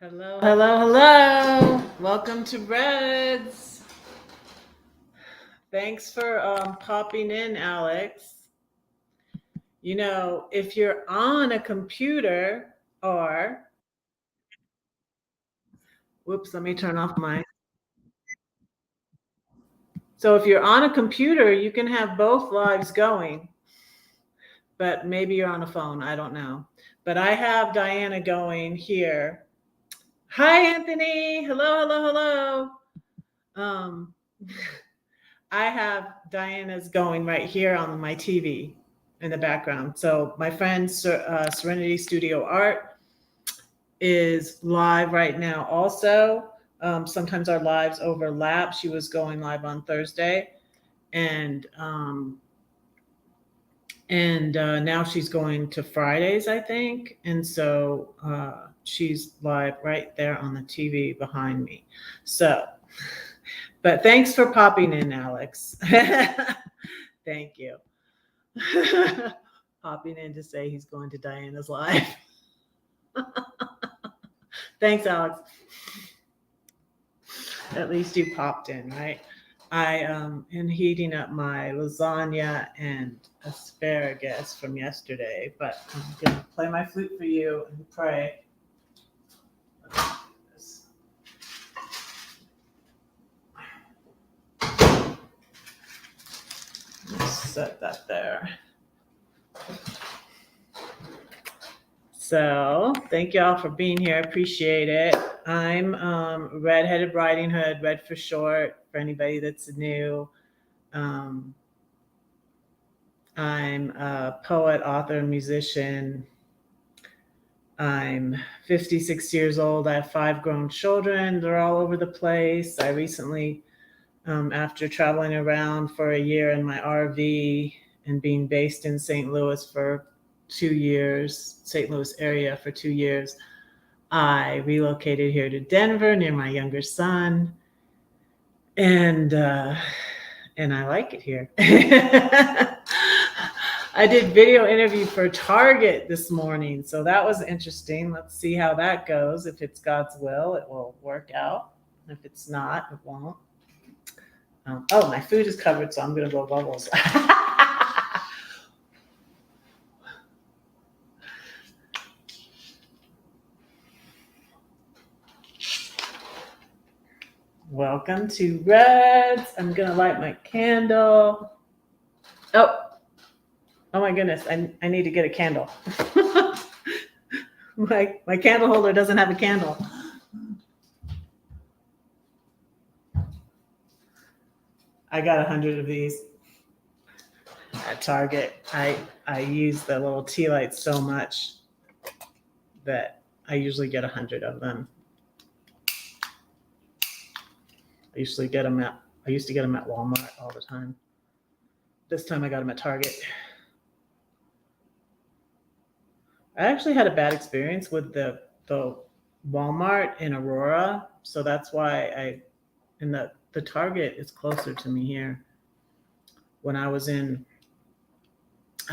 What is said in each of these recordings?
Hello, hello, hello. Welcome to Reds. Thanks for popping in, Alex. You know, if you're on a computer or, whoops, let me turn off my. So if you're on a computer, you can have both lives going, but maybe you're on a phone. I don't know. But I have Diana going here. Hi, Anthony. Hello, hello, hello. Um, I have Diana's going right here on my TV in the background. So my friend Serenity Studio Art is live right now also. Sometimes our lives overlap. She was going live on Thursday, and now she's going to Fridays, I think. And so she's live right there on the TV behind me. So, but thanks for popping in, Alex. Thank you. Popping in to say he's going to Diana's live. Thanks, Alex. At least you popped in, right? I am heating up my lasagna and asparagus from yesterday, but I'm gonna play my flute for you and pray. Set that there. So thank y'all for being here. I appreciate it. I'm Redheaded Riding Hood, Red for short, for anybody that's new. I'm a poet, author, musician. I'm 56 years old. I have 5 grown children. They're all over the place. I recently, after traveling around for a year in my RV and being based in St. Louis for 2 years, St. Louis area for 2 years, I relocated here to Denver near my younger son, and I like it here. I did video interview for Target this morning, so that was interesting. Let's see how that goes. If it's God's will, it will work out. If it's not, it won't. Oh, my food is covered, so I'm gonna blow bubbles. Welcome to Reds. I'm gonna light my candle. Oh my goodness, I need to get a candle. my candle holder doesn't have a candle. I got 100 of these at Target. I use the little tea lights so much that I usually get 100 of them. I used to get them at Walmart all the time. This time I got them at Target. I actually had a bad experience with the Walmart in Aurora, so that's why the Target is closer to me here. When I was at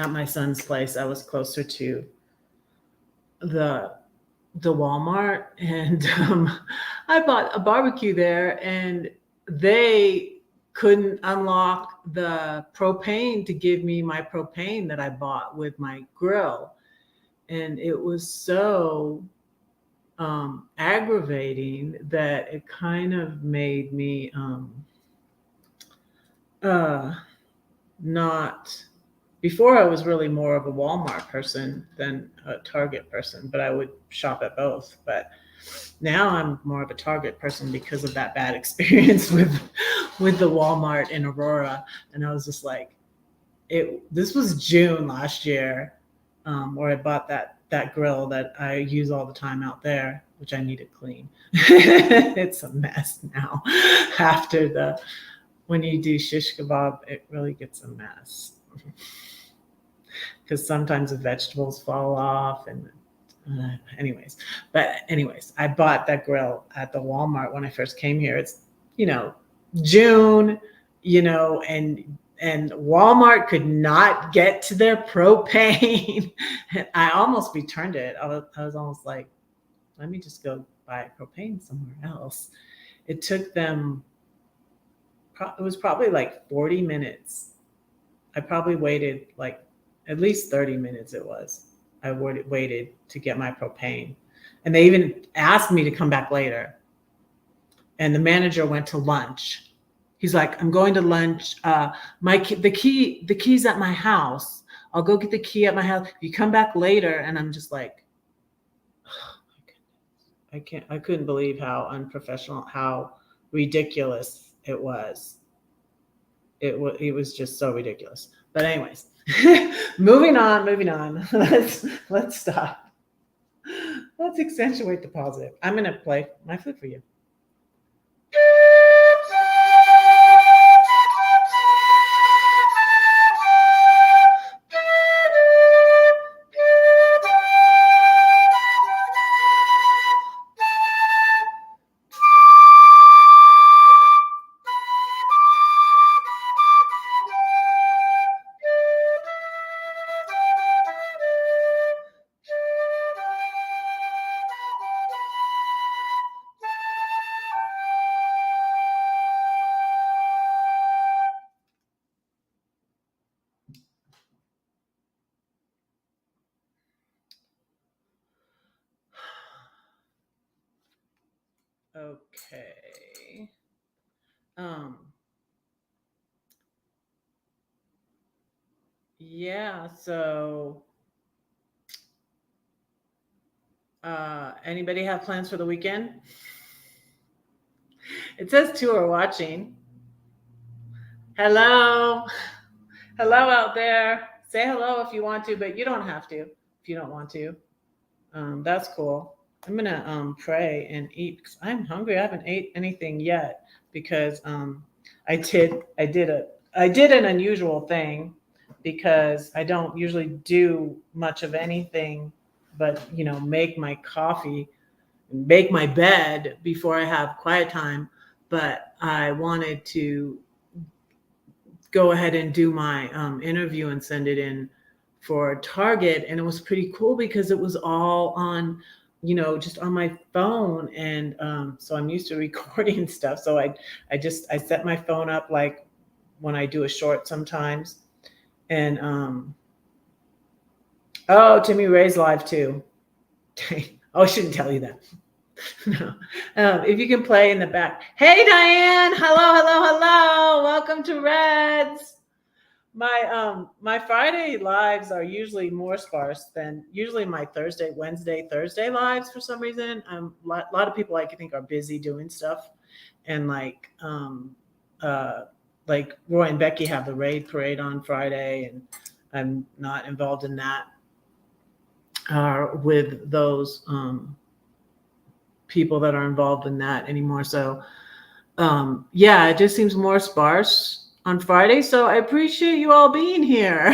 my son's place, I was closer to the Walmart, and I bought a barbecue there, and they couldn't unlock the propane to give me my propane that I bought with my grill. And it was so aggravating that it kind of made me not. Before, I was really more of a Walmart person than a Target person, but I would shop at both. But now I'm more of a Target person because of that bad experience with the Walmart in Aurora. And I was just like, this was June last year, where I bought that grill that I use all the time out there, which I need to clean. It's a mess now. When you do shish kebab, it really gets a mess. Because sometimes the vegetables fall off, and anyways, I bought that grill at the Walmart when I first came here. It's June, and Walmart could not get to their propane. I almost returned it. I was almost like, let me just go buy propane somewhere else. It took them, it was probably like 40 minutes. I probably waited like at least 30 minutes it was. I waited to get my propane. And they even asked me to come back later. And the manager went to lunch. He's like, I'm going to lunch. The key's at my house. I'll go get the key at my house. You come back later. And I'm just like, oh my goodness. I couldn't believe how unprofessional, how ridiculous it was. It was just so ridiculous. But anyways, moving on. Let's stop. Let's accentuate the positive. I'm going to play my flute for you. Okay. Yeah, so anybody have plans for the weekend? It says 2 are watching. Hello. Hello out there. Say hello if you want to, but you don't have to if you don't want to. That's cool. I'm gonna pray and eat because I'm hungry. I haven't ate anything yet because I did an unusual thing because I don't usually do much of anything but make my coffee, make my bed before I have quiet time. But I wanted to go ahead and do my interview and send it in for Target, and it was pretty cool because it was all on just on my phone, and so I'm used to recording stuff, so I set my phone up like when I do a short sometimes. And oh, Timmy Ray's live too. Oh, I shouldn't tell you that. No. If you can play in the back. Hey Diane, hello, welcome to Reds. My Friday lives are usually more sparse than usually my Wednesday, Thursday lives for some reason. A lot of people I think are busy doing stuff, and like Roy and Becky have the Raid Parade on Friday, and I'm not involved in that with those people that are involved in that anymore. So yeah, it just seems more sparse on Friday. So I appreciate you all being here.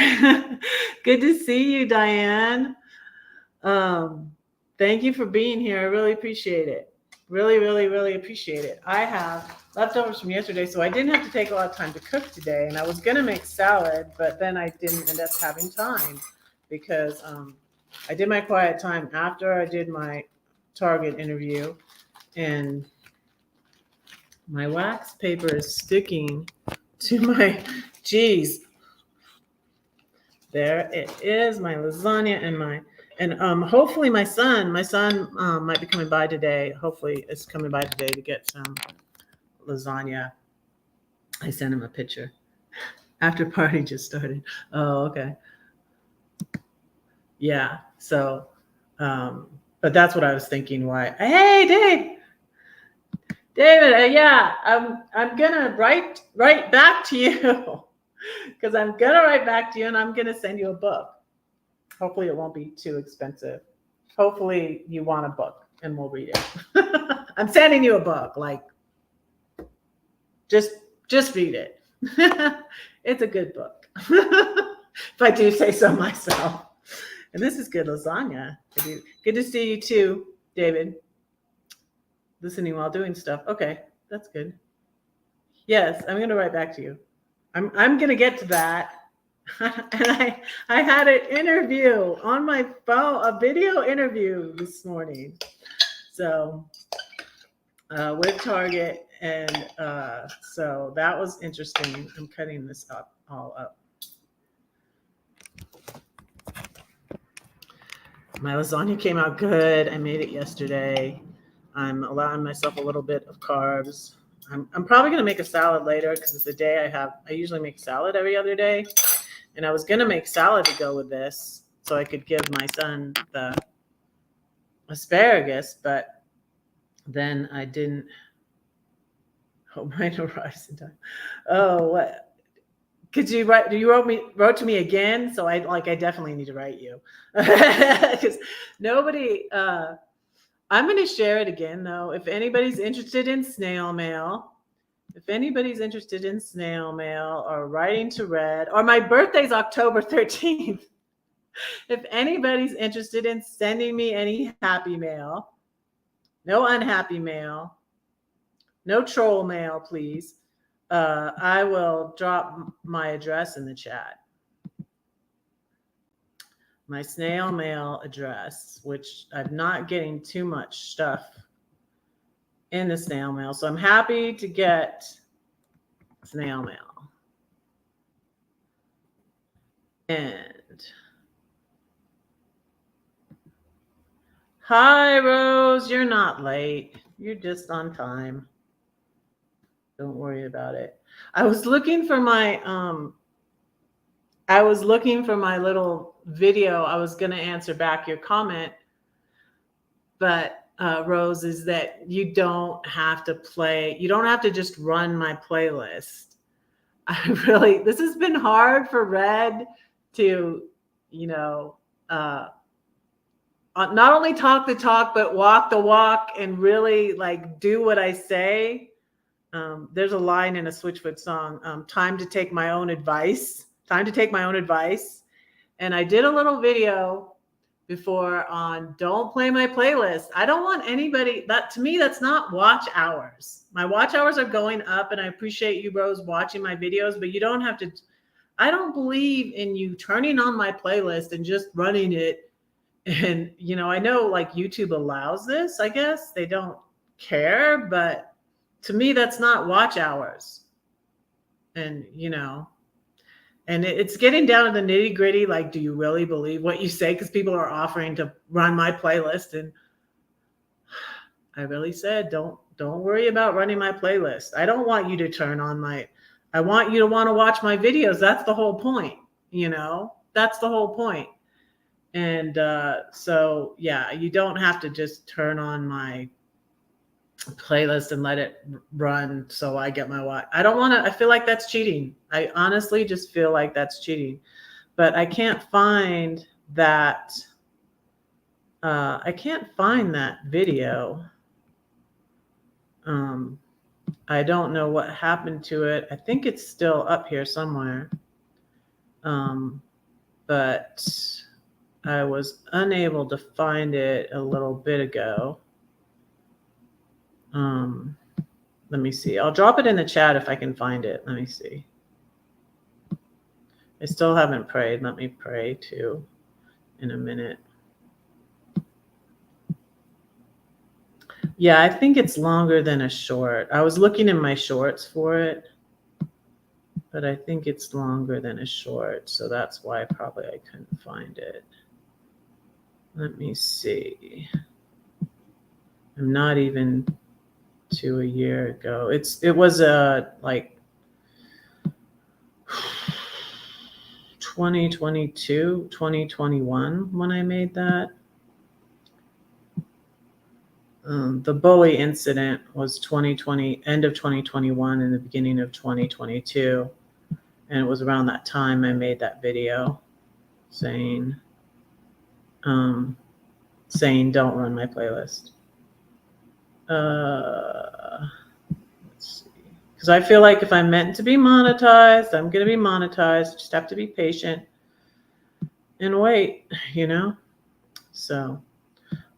Good to see you, Diane. Thank you for being here. I really appreciate it. Really appreciate it. I have leftovers from yesterday, so I didn't have to take a lot of time to cook today. And I was going to make salad, but then I didn't end up having time because I did my quiet time after I did my Target interview, and my wax paper is sticking to my cheese. There it is, my lasagna and hopefully my son might be coming by today. Hopefully it's coming by today to get some lasagna. I sent him a picture. After party just started. Oh, okay. Yeah. So, but that's what I was thinking. Why? Hey, David. Yeah, I'm gonna write back to you because I'm gonna write back to you, and I'm gonna send you a book. Hopefully, it won't be too expensive. Hopefully, you want a book, and we'll read it. I'm sending you a book. Like, just read it. It's a good book, if I do say so myself. And this is good lasagna. Good to see you too, David. Listening while doing stuff. Okay, that's good. Yes, I'm going to write back to you. I'm going to get to that. And I had an interview on my phone, a video interview this morning. So with Target, and so that was interesting. I'm cutting this up all up. My lasagna came out good. I made it yesterday. I'm allowing myself a little bit of carbs. I'm probably going to make a salad later because it's a day I usually make salad every other day. And I was going to make salad to go with this so I could give my son the asparagus, but then I didn't. Oh, mine arrives in time. Oh, what? Could you write? You wrote to me again, so I definitely need to write you because nobody. I'm going to share it again though. If anybody's interested in snail mail, or writing to Red, or my birthday's October 13th. If anybody's interested in sending me any happy mail, no unhappy mail, no troll mail, please. I will drop my address in the chat. My snail mail address, which I'm not getting too much stuff in the snail mail. So I'm happy to get snail mail. And hi, Rose. You're not late. You're just on time. Don't worry about it. I was looking for my little video. I was going to answer back your comment, but Rose, is that you don't have to just run my playlist. This has been hard for Red to, not only talk the talk, but walk the walk and really do what I say. There's a line in a Switchfoot song, time to take my own advice. And I did a little video before on don't play my playlist. I don't want anybody, to me, that's not watch hours. My watch hours are going up, and I appreciate you, Rose, watching my videos, but you don't have to. I don't believe in you turning on my playlist and just running it. And, I know YouTube allows this, I guess. They don't care, but to me, that's not watch hours. And, and it's getting down to the nitty gritty. Do you really believe what you say? Because people are offering to run my playlist. And I really said, don't worry about running my playlist. I don't want you to turn on I want you to want to watch my videos. That's the whole point. That's the whole point. And so, yeah, you don't have to just turn on my playlist and let it run so I get my watch. I feel like that's cheating. I honestly just feel like that's cheating. But I can't find that video. I don't know what happened to it. I think it's still up here somewhere. But I was unable to find it a little bit ago. Let me see. I'll drop it in the chat if I can find it. Let me see. I still haven't prayed. Let me pray too in a minute. Yeah, I think it's longer than a short. I was looking in my shorts for it, but I think it's longer than a short. So that's why probably I couldn't find it. Let me see. I'm not even to a year ago. It was 2022, 2021 when I made that. The bully incident was 2020, end of 2021 and the beginning of 2022. And it was around that time I made that video saying don't run my playlist. Let's see. Because I feel like if I'm meant to be monetized, I'm going to be monetized. Just have to be patient and wait, So,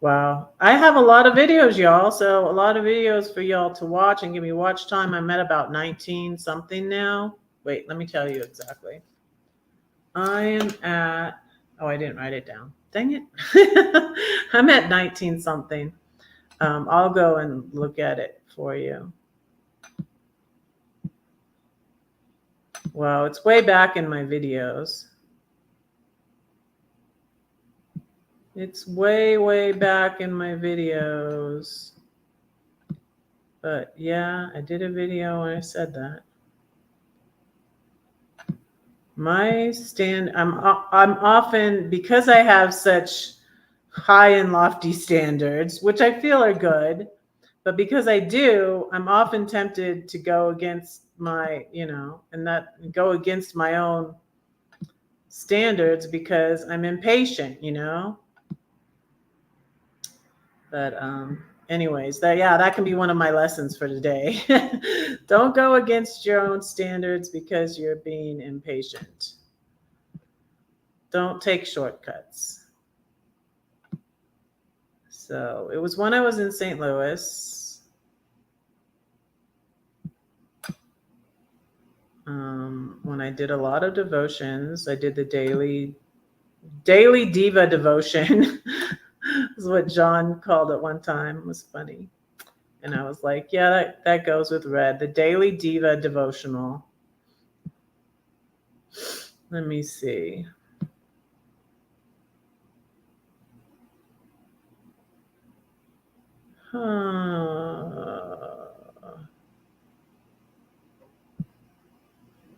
wow. I have a lot of videos, y'all. So a lot of videos for y'all to watch and give me watch time. I'm at about 19 something now. Wait, let me tell you exactly. I am at, I didn't write it down. Dang it. I'm at 19 something. I'll go and look at it for you. Well, it's way back in my videos. It's way, way back in my videos. But yeah, I did a video where I said that. My stand, I'm often, because I have such high and lofty standards, which I feel are good, but because I do, I'm often tempted to go against my, and that go against my own standards because I'm impatient, But anyways, that can be one of my lessons for today. Don't go against your own standards because you're being impatient. Don't take shortcuts. So it was when I was in St. Louis. When I did a lot of devotions. I did the daily diva devotion. Is what John called it one time. It was funny. And I was like, yeah, that goes with red. The daily diva devotional. Let me see.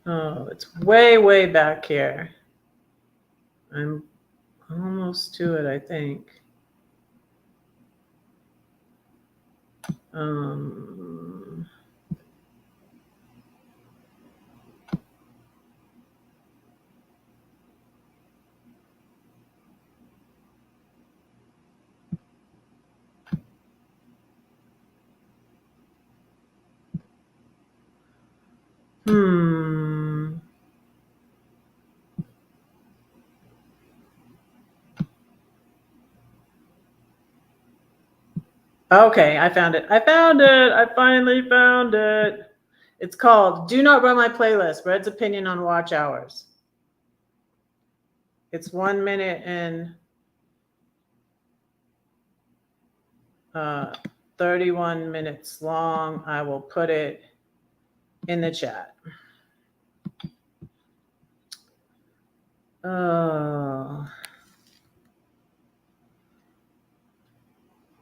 Oh, it's way, way back here. I'm almost to it, I think. Okay, I found it. I finally found it. It's called Do Not Run My Playlist, Red's Opinion on Watch Hours. It's 1 minute and 31 minutes long. I will put it in the chat.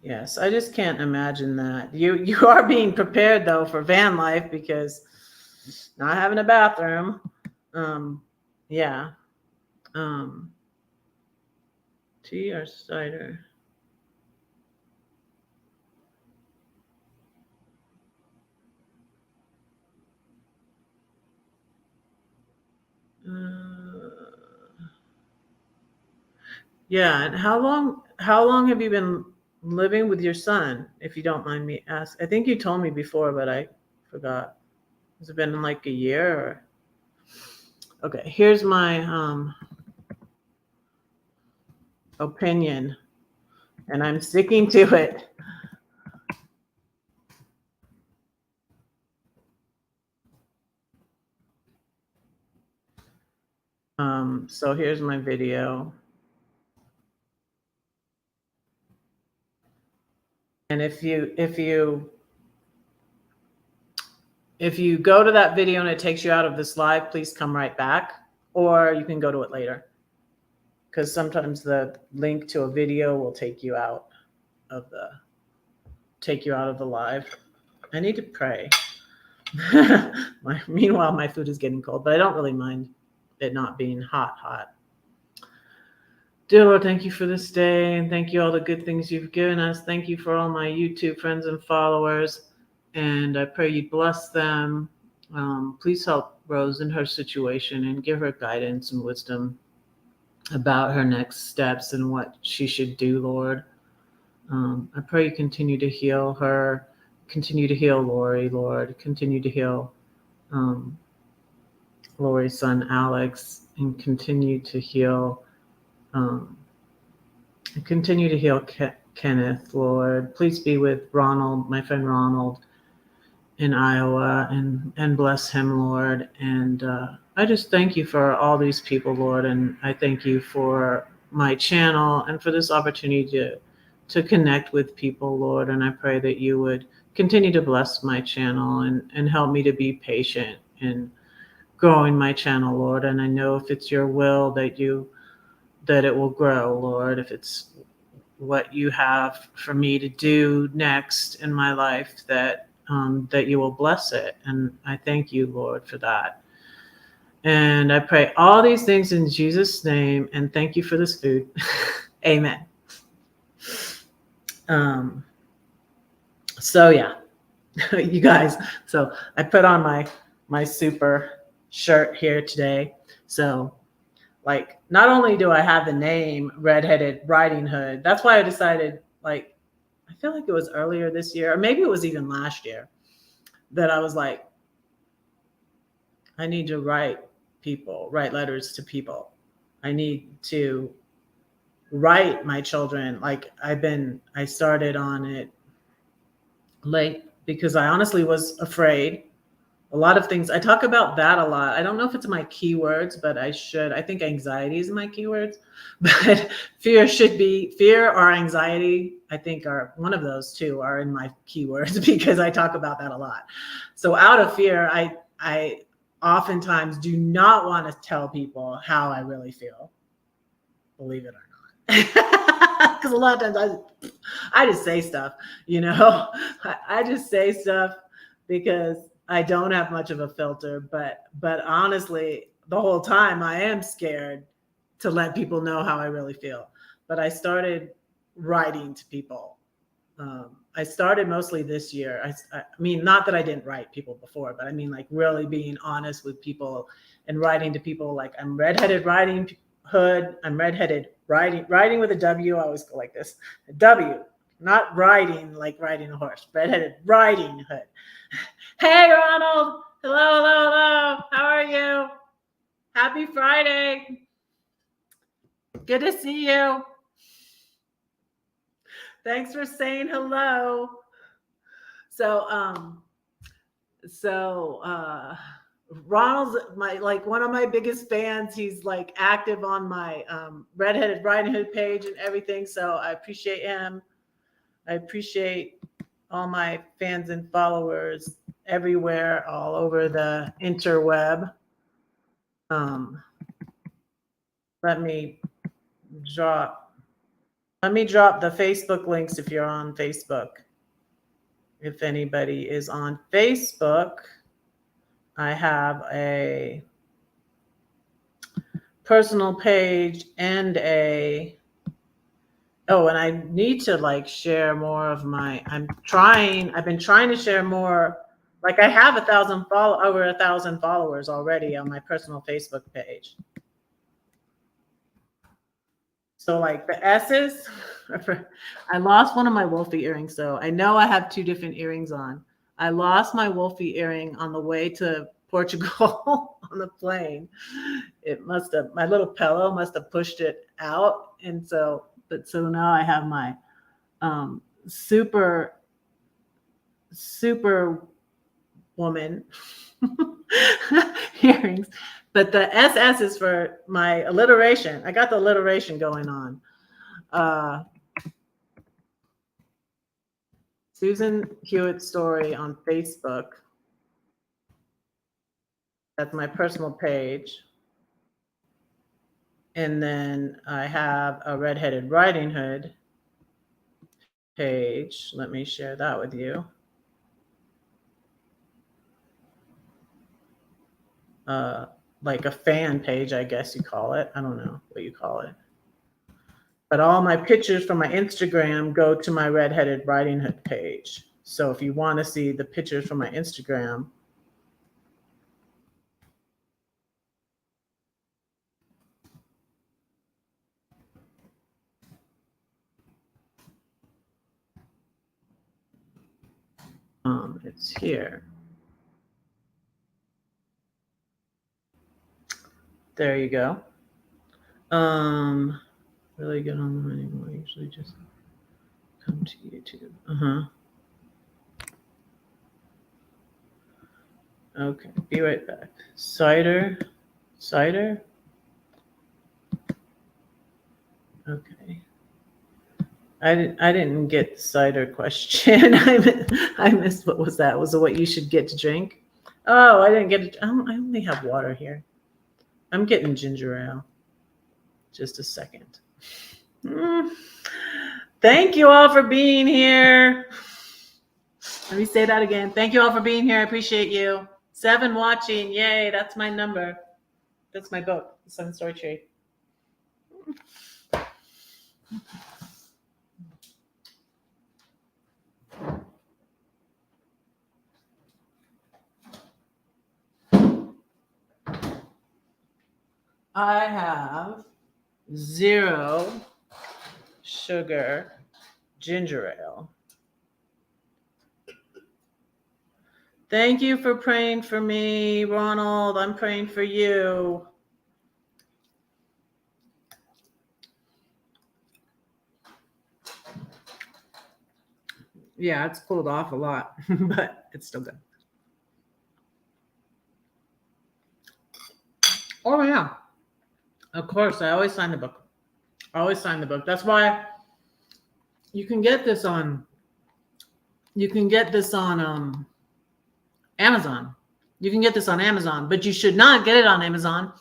Yes, I just can't imagine that. You are being prepared though for van life because not having a bathroom. Yeah. Tea or cider? Yeah, and how long have you been living with your son, if you don't mind me asking? I think you told me before, but I forgot. Has it been like a year? Or? Okay, here's my opinion, and I'm sticking to it. So here's my video. And if you go to that video and it takes you out of this live, please come right back, or you can go to it later. Because sometimes the link to a video will take you out of the live. I need to pray. Meanwhile, my food is getting cold, but I don't really mind it not being hot. Dear Lord, thank you for this day, and thank you all the good things you've given us. Thank you for all my YouTube friends and followers, and I pray you bless them. Please help Rose in her situation and give her guidance and wisdom about her next steps and what she should do, Lord. I pray you continue to heal her, continue to heal Lori, Lord, continue to heal Lori's son, Alex, and continue to heal Kenneth, Lord. Please be with Ronald, my friend Ronald in Iowa, and bless him, Lord. And I just thank you for all these people, Lord, and I thank you for my channel and for this opportunity to connect with people, Lord. And I pray that you would continue to bless my channel and help me to be patient in growing my channel, Lord. And I know if it's your will that it will grow, Lord, if it's what you have for me to do next in my life, that you will bless it. And I thank you, Lord, for that. And I pray all these things in Jesus' name, and thank you for this food. Amen. So yeah, you guys. So I put on my super shirt here today. So like, not only do I have the name Redheaded Riding Hood, that's why I decided, like, I feel like it was earlier this year, or maybe it was even last year, that I was like, I need to write letters to people. I need to write my children. Like, I started on it late because I honestly was afraid. A lot of things, I talk about that a lot. I don't know if it's my keywords, but I should. I think anxiety is my keywords, but fear or anxiety, I think are one of those two are in my keywords because I talk about that a lot. So out of fear, I oftentimes do not want to tell people how I really feel, believe it or not. Because a lot of times I just say stuff, I just say stuff because I don't have much of a filter, but honestly, the whole time I am scared to let people know how I really feel. But I started writing to people. I started mostly this year. I mean, not that I didn't write people before, but I mean, like, really being honest with people and writing to people. Like, I'm Redheaded Riding Hood. I'm Redheaded riding with a W. I always go like this. A W, not riding like riding a horse. Redheaded Riding Hood. Hey, Ronald. Hello, hello, hello. How are you? Happy Friday. Good to see you. Thanks for saying hello. So, Ronald's one of my biggest fans. He's like active on my Redheaded Riding Hood page and everything. So I appreciate him. I appreciate all my fans and followers everywhere, all over the interweb. Let me drop the Facebook links if you're on Facebook. If anybody is on Facebook, I have a personal page and and I need to share more of I've been trying to share more. Like, I have over 1,000 followers already on my personal Facebook page. So like the S's, I lost one of my Wolfie earrings. So I know I have two different earrings on. I lost my Wolfie earring on the way to Portugal on the plane. My little pillow must have pushed it out. And so now I have my super woman earrings. But the SS is for my alliteration. I got the alliteration going on. Susan Hewitt Story on Facebook. That's my personal page. And then I have a Redheaded Riding Hood page. Let me share that with you. Like a fan page, I guess you call it. I don't know what you call it. But all my pictures from my Instagram go to my Redheaded Riding Hood page. So if you want to see the pictures from my Instagram, it's here. There you go. Really good on anymore. Usually just come to YouTube. Okay, be right back. Cider. Okay. I didn't get the cider question. I missed what was that? Was it what you should get to drink? Oh, I didn't get it. I only have water here. I'm getting ginger ale. Just a second. Mm. Thank you all for being here. Let me say that again. Thank you all for being here. I appreciate you. 7 watching. Yay, that's my number. That's my book, The 7-Story Tree. I have 0 sugar ginger ale. Thank you for praying for me, Ronald. I'm praying for you. Yeah, it's cooled off a lot, but it's still good. Oh, yeah. Of course, I always sign the book. I always sign the book. That's why you can get this on Amazon. You can get this on Amazon, but you should not get it on Amazon,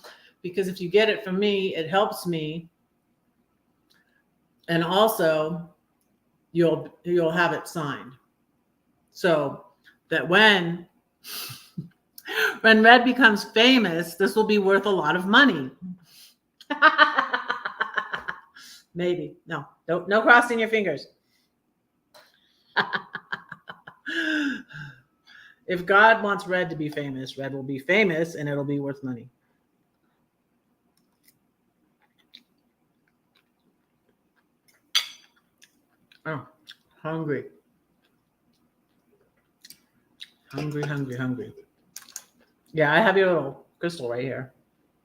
because if you get it from me, it helps me. And also you'll have it signed. So that when Red becomes famous, this will be worth a lot of money. Maybe. No crossing your fingers. If God wants Red to be famous, Red will be famous and it'll be worth money. Oh, hungry. Hungry. Yeah, I have your little crystal right here,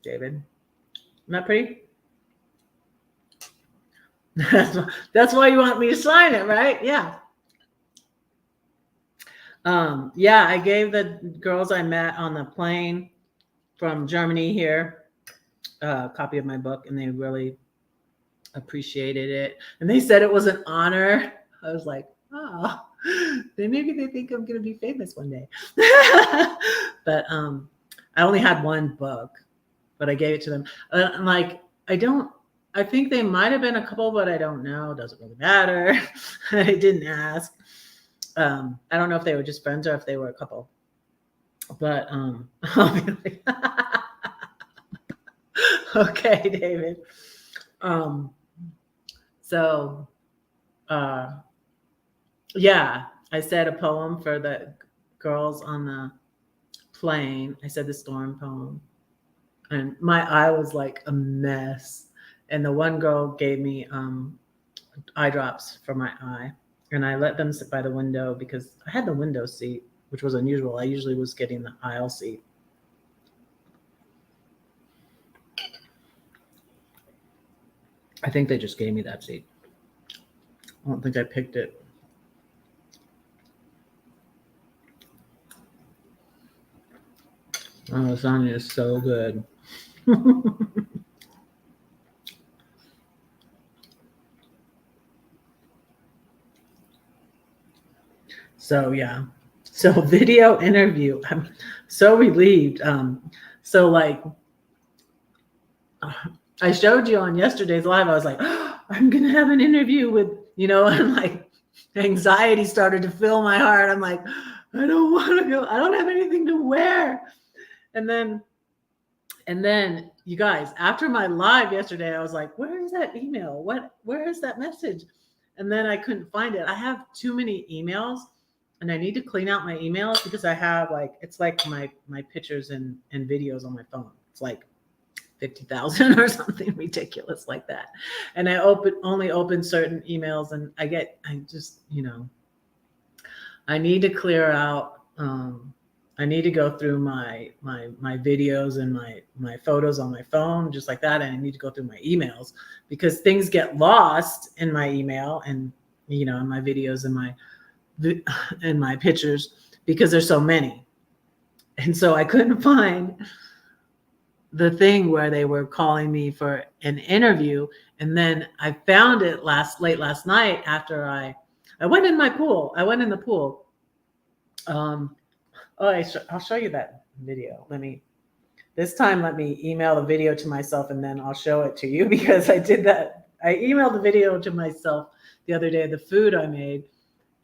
David. Isn't that pretty? That's why you want me to sign it, right? Yeah. Yeah, I gave the girls I met on the plane from Germany here a copy of my book, and they really appreciated it. And they said it was an honor. I was like, oh, maybe they think I'm going to be famous one day. But I only had one book, but I gave it to them. I think they might have been a couple, but I don't know. Doesn't really matter. I didn't ask. I don't know if they were just friends or if they were a couple. But I'll be like, okay, David. Yeah, I said a poem for the girls on the plane. I said the storm poem, and my eye was like a mess. And the one girl gave me eye drops for my eye, and I let them sit by the window because I had the window seat, which was unusual. I usually was getting the aisle seat. I think they just gave me that seat. I don't think I picked it. Oh, lasagna is so good. So yeah. So video interview. I'm so relieved. So like I showed you on yesterday's live, I was like, oh, I'm gonna have an interview with, and like anxiety started to fill my heart. I'm like, I don't want to go. I don't have anything to wear. And then you guys, after my live yesterday, I was like, where is that email? Where is that message? And then I couldn't find it. I have too many emails, and I need to clean out my emails because I have it's like my pictures and videos on my phone. It's like 50,000 or something ridiculous like that. And I only open certain emails, and I just, I need to clear out, I need to go through my videos and my photos on my phone, just like that. And I need to go through my emails because things get lost in my email and, in my videos and my pictures because there's so many. And so I couldn't find the thing where they were calling me for an interview, and then I found it late last night after I went in my pool. I went in the pool. I'll show you that video. This time let me email the video to myself and then I'll show it to you, because I did that. I emailed the video to myself the other day, the food I made,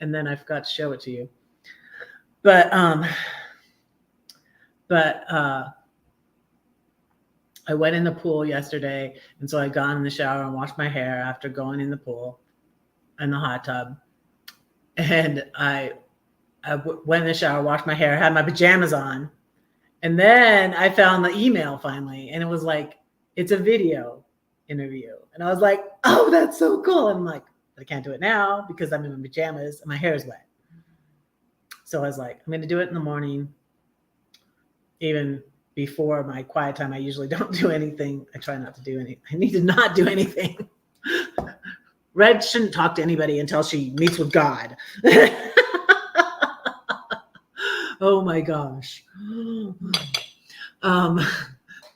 and then I forgot to show it to you. But I went in the pool yesterday, and so I got in the shower and washed my hair after going in the pool in the hot tub. And I went in the shower, washed my hair, had my pajamas on. And then I found the email finally, and it was like, it's a video interview. And I was like, oh, that's so cool. And I'm like, I can't do it now because I'm in my pajamas and my hair is wet. So I was like, I'm going to do it in the morning. Even before my quiet time, I usually don't do anything. I try not to do anything. I need to not do anything. Red shouldn't talk to anybody until she meets with God. Oh my gosh.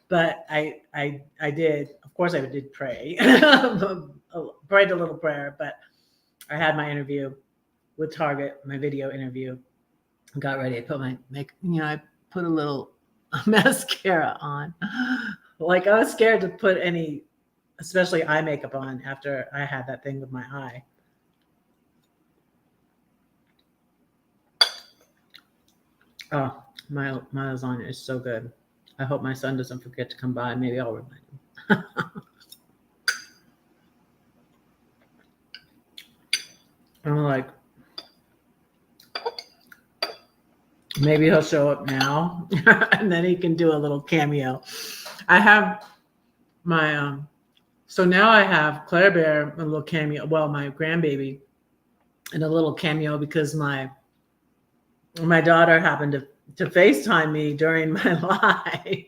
But I did, of course I did pray. Prayed a little prayer, but I had my interview with Target, my video interview. Got ready. I put my I put a little mascara on. Like, I was scared to put any, especially eye makeup on after I had that thing with my eye. Oh, my lasagna is so good. I hope my son doesn't forget to come by. Maybe I'll remind him. I'm like, maybe he'll show up now and then he can do a little cameo. I have my, so now I have Claire Bear, a little cameo. Well, my grandbaby, and a little cameo because my daughter happened to FaceTime me during my live.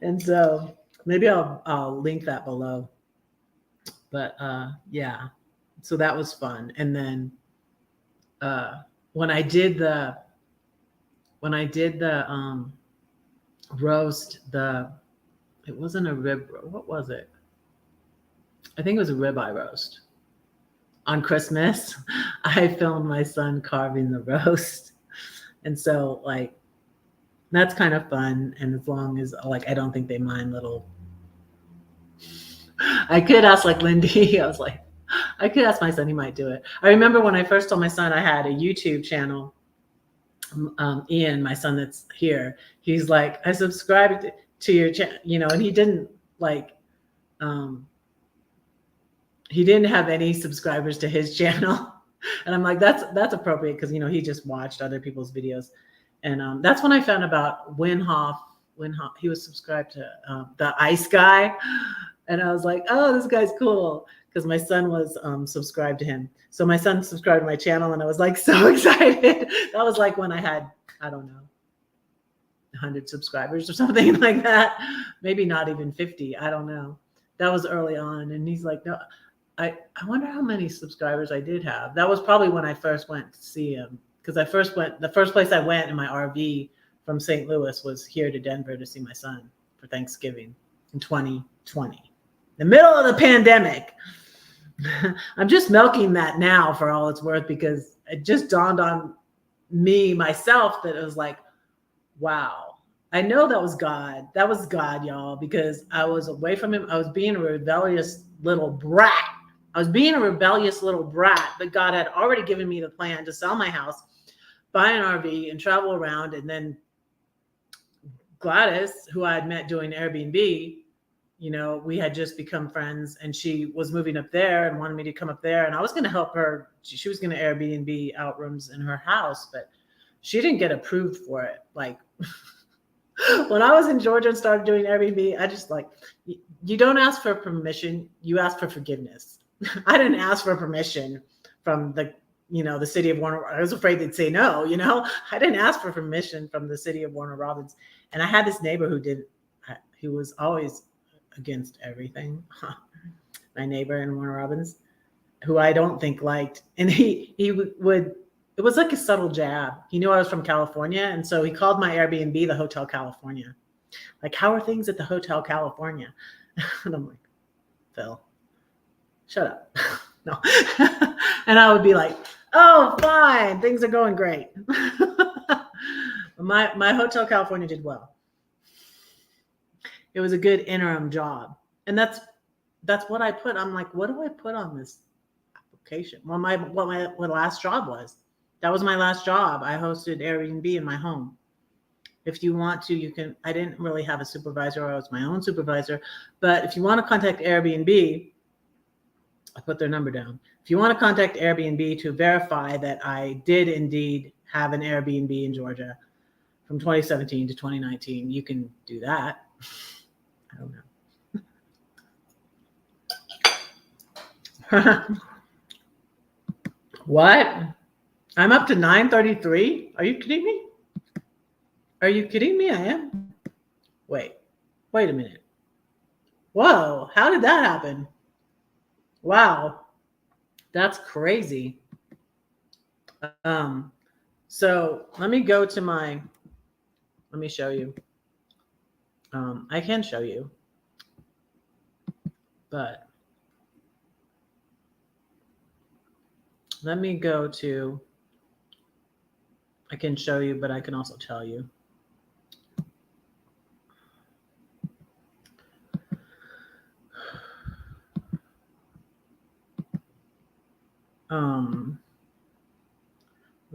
And so maybe I'll link that below. But yeah, so that was fun. And then when I did the roast, it wasn't a rib, what was it? I think it was a ribeye roast. On Christmas, I filmed my son carving the roast. And so, like, that's kind of fun. And as long as, like, I don't think they mind little, I could ask, like, Lindy, I was like, I could ask my son, he might do it. I remember when I first told my son I had a YouTube channel, Ian, my son that's here, he's like, I subscribed to your channel, and he didn't, like, he didn't have any subscribers to his channel. And I'm like, that's appropriate because, he just watched other people's videos. And that's when I found about Winhoff. He was subscribed to the Ice Guy. And I was like, oh, this guy's cool. Because my son was subscribed to him. So my son subscribed to my channel and I was like so excited. That was like when I had, I don't know, 100 subscribers or something like that. Maybe not even 50. I don't know. That was early on. And he's like, no. I wonder how many subscribers I did have. That was probably when I first went to see him. Because the first place I went in my RV from St. Louis was here to Denver to see my son for Thanksgiving in 2020. The middle of the pandemic. I'm just milking that now for all it's worth because it just dawned on me, myself, that it was like, wow. I know that was God. That was God, y'all, because I was away from him. I was being a rebellious little brat. But God had already given me the plan to sell my house, buy an RV, and travel around. And then Gladys, who I had met doing Airbnb, we had just become friends, and she was moving up there and wanted me to come up there. And I was going to help her. She was going to Airbnb out rooms in her house, but she didn't get approved for it. Like, when I was in Georgia and started doing Airbnb, I just you don't ask for permission, you ask for forgiveness. I didn't ask for permission from the city of Warner. I was afraid they'd say no, I didn't ask for permission from the city of Warner Robins. And I had this neighbor who was always against everything. My neighbor in Warner Robins, who I don't think liked. And he would, it was like a subtle jab. He knew I was from California. And so he called my Airbnb the Hotel California. Like, how are things at the Hotel California? And I'm like, Phil, shut up. No. And I would be like, oh, fine, things are going great. My Hotel California did well. It was a good interim job. And that's what I put. I'm like, what do I put on this application? Well, what last job was. That was my last job. I hosted Airbnb in my home. If you want to, you can. I didn't really have a supervisor. I was my own supervisor. But if you want to contact Airbnb, I put their number down. If you want to contact Airbnb to verify that I did indeed have an Airbnb in Georgia from 2017 to 2019, you can do that. I don't know. What? I'm up to 933? Are you kidding me? Are you kidding me? I am. Wait a minute. Whoa, how did that happen? Wow, that's crazy. So let me go to let me show you. I can show you, but let me go to, I can show you, but I can also tell you.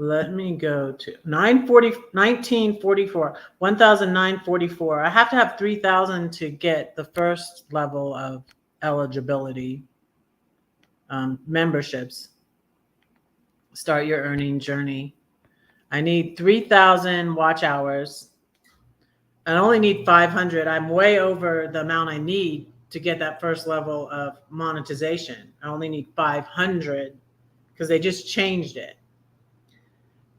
Let me go to 1944, 1,944. I have to have 3,000 to get the first level of eligibility memberships. Start your earning journey. I need 3,000 watch hours. I only need 500. I'm way over the amount I need to get that first level of monetization. I only need 500 because they just changed it.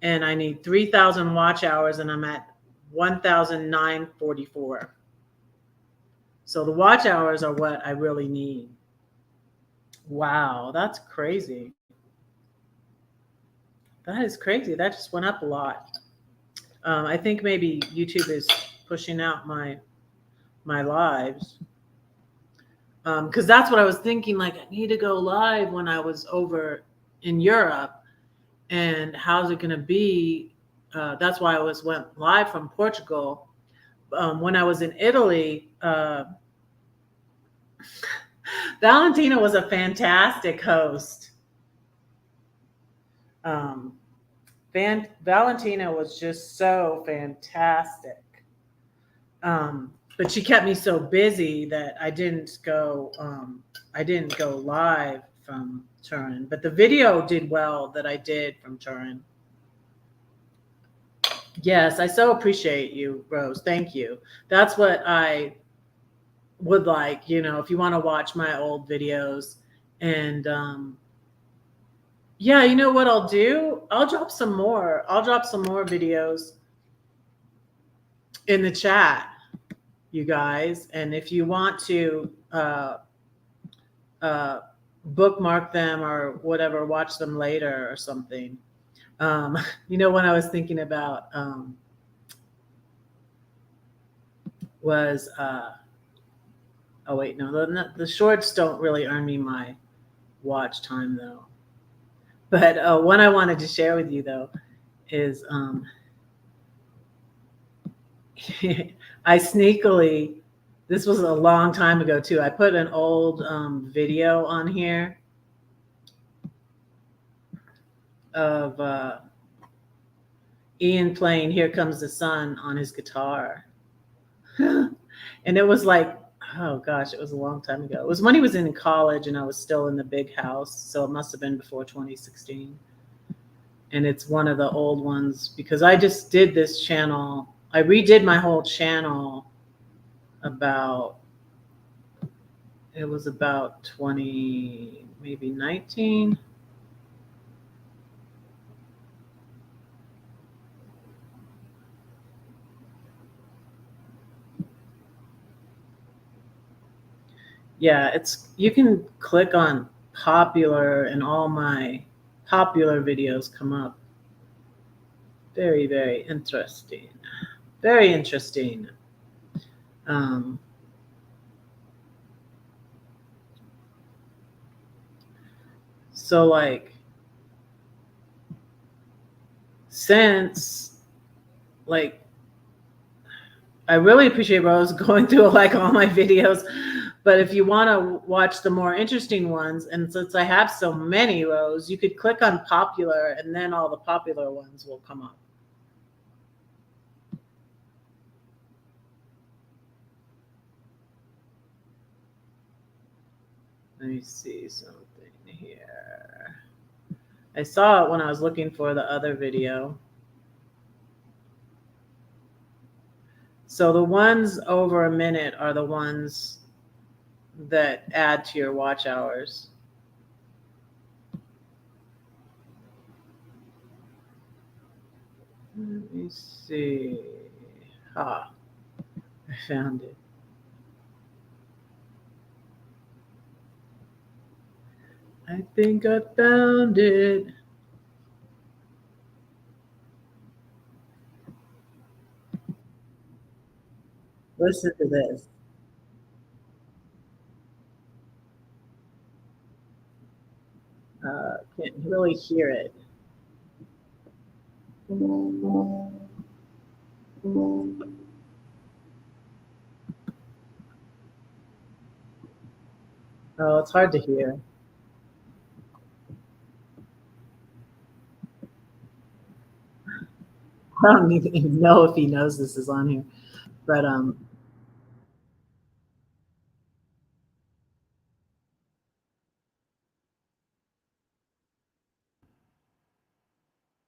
And I need 3,000 watch hours, and I'm at 1,944. So the watch hours are what I really need. Wow, that's crazy. That is crazy. That just went up a lot. I think maybe YouTube is pushing out my lives. Because that's what I was thinking. Like, I need to go live when I was over in Europe. And how's it going to be? That's why I went live from Portugal. When I was in Italy, Valentina was a fantastic host. Valentina was just so fantastic. But she kept me so busy that I didn't go live from Turin, but the video did well that I did from Turin. Yes, I so appreciate you, Rose. Thank you. That's what I would like, if you want to watch my old videos. And yeah, you know what I'll do? I'll drop some more videos in the chat, you guys. And if you want to bookmark them or whatever, watch them later or something. When I was thinking about was oh wait, no, the shorts don't really earn me my watch time though. But one I wanted to share with you though is I sneakily, this was a long time ago too, I put an old video on here of Ian playing Here Comes the Sun on his guitar. And it was like, oh gosh, it was a long time ago. It was when he was in college and I was still in the big house. So it must have been before 2016. And it's one of the old ones because I just did this channel. I redid my whole channel it was about 20, maybe 19. Yeah, you can click on popular and all my popular videos come up. Very, very interesting. Very interesting. Um, so like since like I really appreciate Rose going through like all my videos, but if you want to watch the more interesting ones, and since I have so many, Rose, you could click on popular and then all the popular ones will come up. Let me see something here. I saw it when I was looking for the other video. So the ones over a minute are the ones that add to your watch hours. Let me see. Ah, I found it. I think I found it. Listen to this. Can't really hear it. Oh, it's hard to hear. I don't even know if he knows this is on here, but can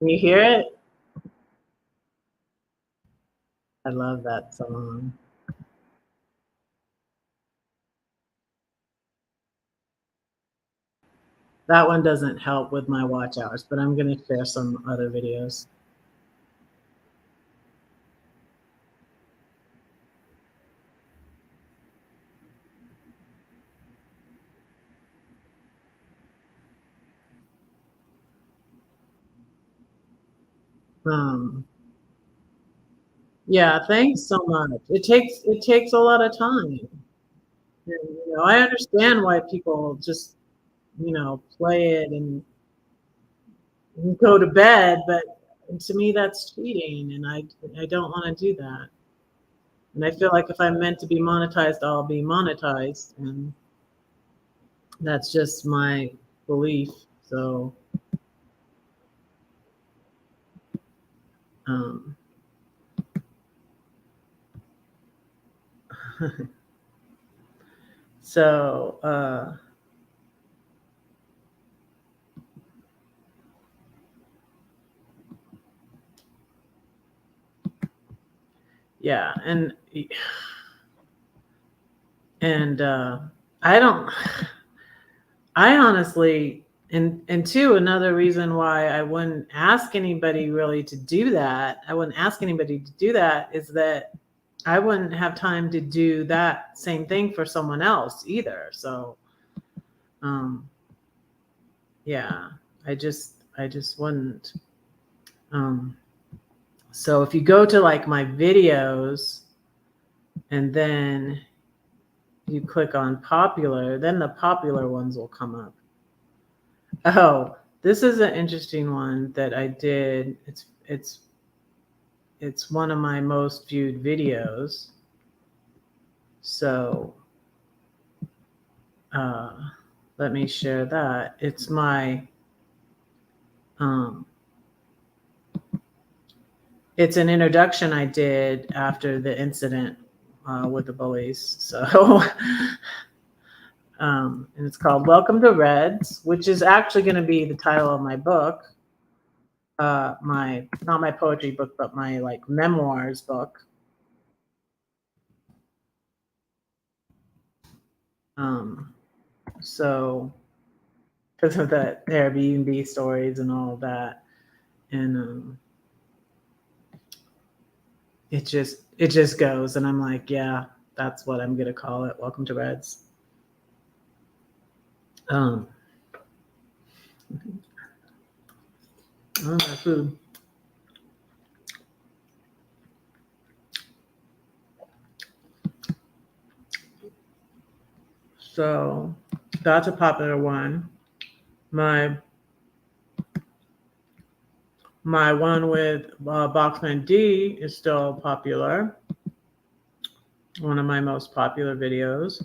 you hear it? I love that song. That one doesn't help with my watch hours, but I'm going to share some other videos. Um, yeah, thanks so much. It takes a lot of time. And, I understand why people just play it and go to bed, but to me that's cheating, and I don't want to do that. And I feel like if I'm meant to be monetized, I'll be monetized, and that's just my belief. So, um, so yeah, and I don't. I honestly, and two, another reason why I wouldn't ask anybody really to do that, I wouldn't ask anybody to do that, is that I wouldn't have time to do that same thing for someone else either. So, um, yeah, I just wouldn't. Um, so if you go to like my videos and then you click on popular, then the popular ones will come up. Oh, this is an interesting one that I did. It's one of my most viewed videos. So uh, let me share that. It's my it's an introduction I did after the incident with the bullies. So and it's called "Welcome to Reds," which is actually going to be the title of my book. My not my poetry book, but my like memoirs book. Um, so because of the Airbnb stories and all of that, and it just goes, and I'm like, yeah, that's what I'm gonna call it. Welcome to Reds. Um, oh, that food. So that's a popular one. My one with Boxman D is still popular. One of my most popular videos.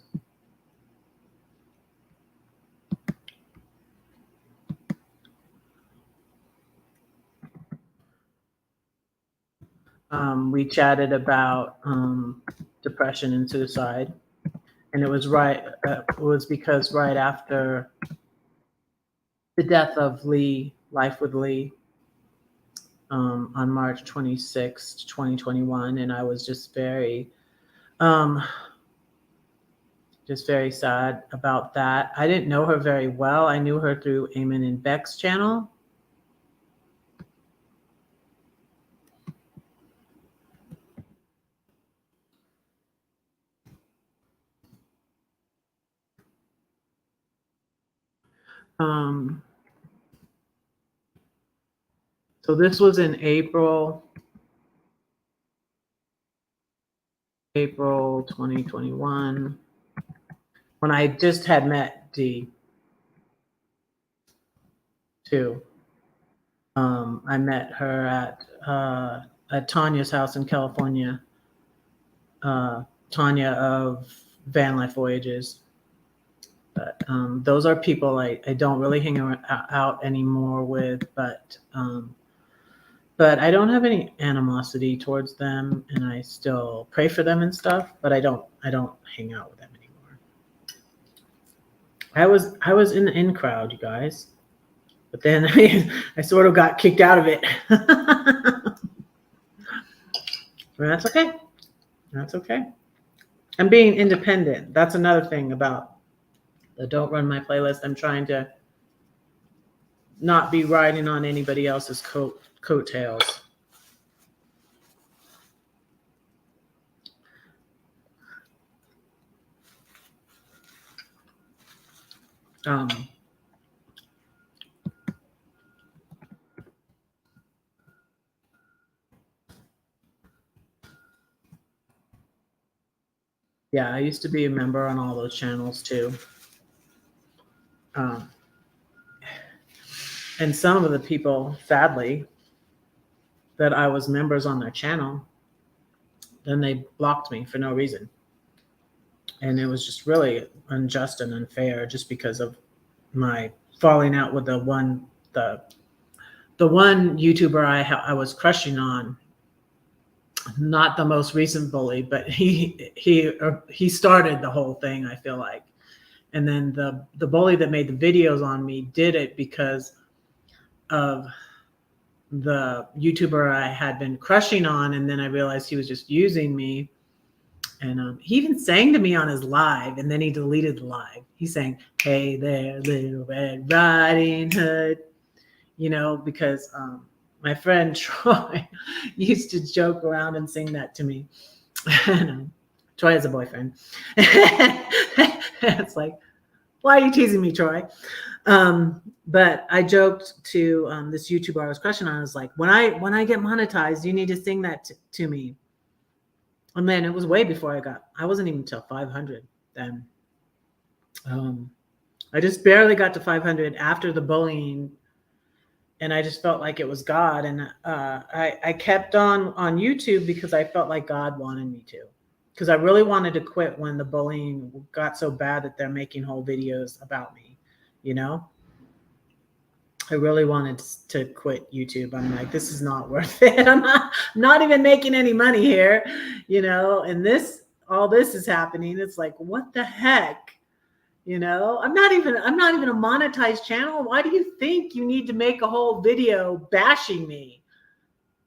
We chatted about depression and suicide, and it was because right after the death of Lee, Life with Lee, on March 26th, 2021, and I was just very sad about that. I didn't know her very well. I knew her through Eamon and Beck's channel. So this was in April 2021, when I just had met Dee too. I met her at Tanya's house in California. Tanya of Van Life Voyages. But those are people I don't really hang out anymore with, but I don't have any animosity towards them, and I still pray for them and stuff, but I don't hang out with them anymore. I was in the in crowd, you guys, but then I sort of got kicked out of it. But that's okay. That's okay. I'm being independent. That's another thing about the Don't Run My Playlist. I'm trying to not be riding on anybody else's coattails. Yeah, I used to be a member on all those channels too. And some of the people, sadly, that I was members on their channel, then they blocked me for no reason. And it was just really unjust and unfair, just because of my falling out with the one YouTuber I was crushing on. Not the most recent bully, but he started the whole thing, I feel like. And then the bully that made the videos on me did it because of the YouTuber I had been crushing on, and then I realized he was just using me. And he even sang to me on his live, and then he deleted the live. He sang, "Hey there, Little Red Riding Hood," because my friend Troy used to joke around and sing that to me. And, Troy has a boyfriend. It's like, why are you teasing me, Troy? But I joked to this YouTuber I was crushing on. I was like, when I get monetized, you need to sing that to me. And then it was way before I wasn't even till 500 then. I just barely got to 500 after the bullying, and I just felt like it was God. And I kept on YouTube because I felt like God wanted me to. Because I really wanted to quit when the bullying got so bad that they're making whole videos about me, I really wanted to quit YouTube. I'm like, this is not worth it. I'm not even making any money here, and all this is happening. It's like, what the heck? I'm not even a monetized channel. Why do you think you need to make a whole video bashing me?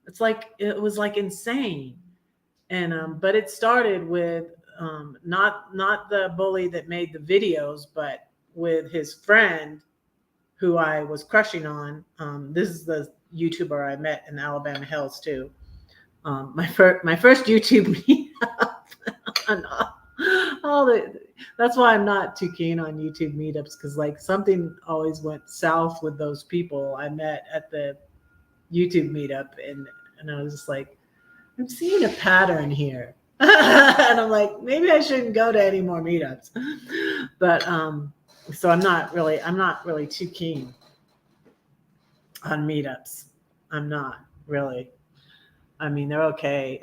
It was like insane. And but it started with not the bully that made the videos, but with his friend who I was crushing on. This is the YouTuber I met in Alabama Hills too. My first YouTube meetup. That's why I'm not too keen on YouTube meetups, because something always went south with those people I met at the YouTube meetup, and I was just like, I'm seeing a pattern here. And I'm like, maybe I shouldn't go to any more meetups. But so I'm not really too keen on meetups. I'm not really. I mean, they're okay.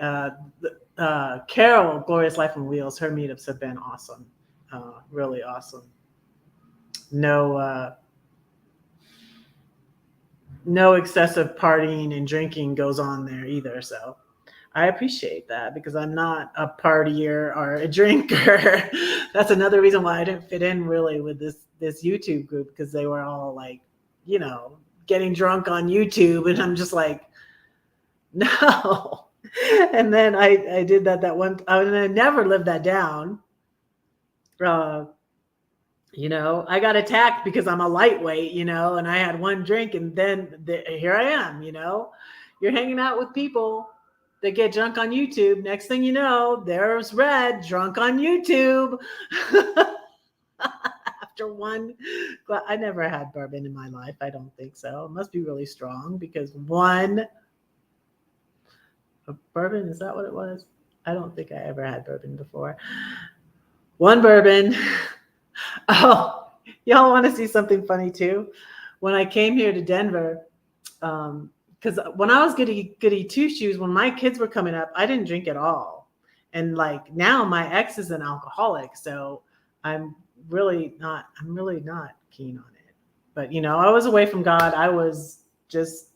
Carol, Glorious Life on Wheels, her meetups have been awesome, really awesome. No excessive partying and drinking goes on there either. So I appreciate that because I'm not a partier or a drinker. That's another reason why I didn't fit in really with this YouTube group, because they were all like, getting drunk on YouTube, and I'm just like, no. And then I did that one, and I never lived that down. I got attacked because I'm a lightweight, and I had one drink, and then here I am, you're hanging out with people that get drunk on YouTube. Next thing you know, there's Red drunk on YouTube. After one, I never had bourbon in my life. I don't think so. It must be really strong because bourbon, is that what it was? I don't think I ever had bourbon before. One bourbon. Oh, y'all want to see something funny too? When I came here to Denver, because when I was goody two shoes, when my kids were coming up, I didn't drink at all. And like now my ex is an alcoholic, so I'm really not keen on it. But I was away from God. I was just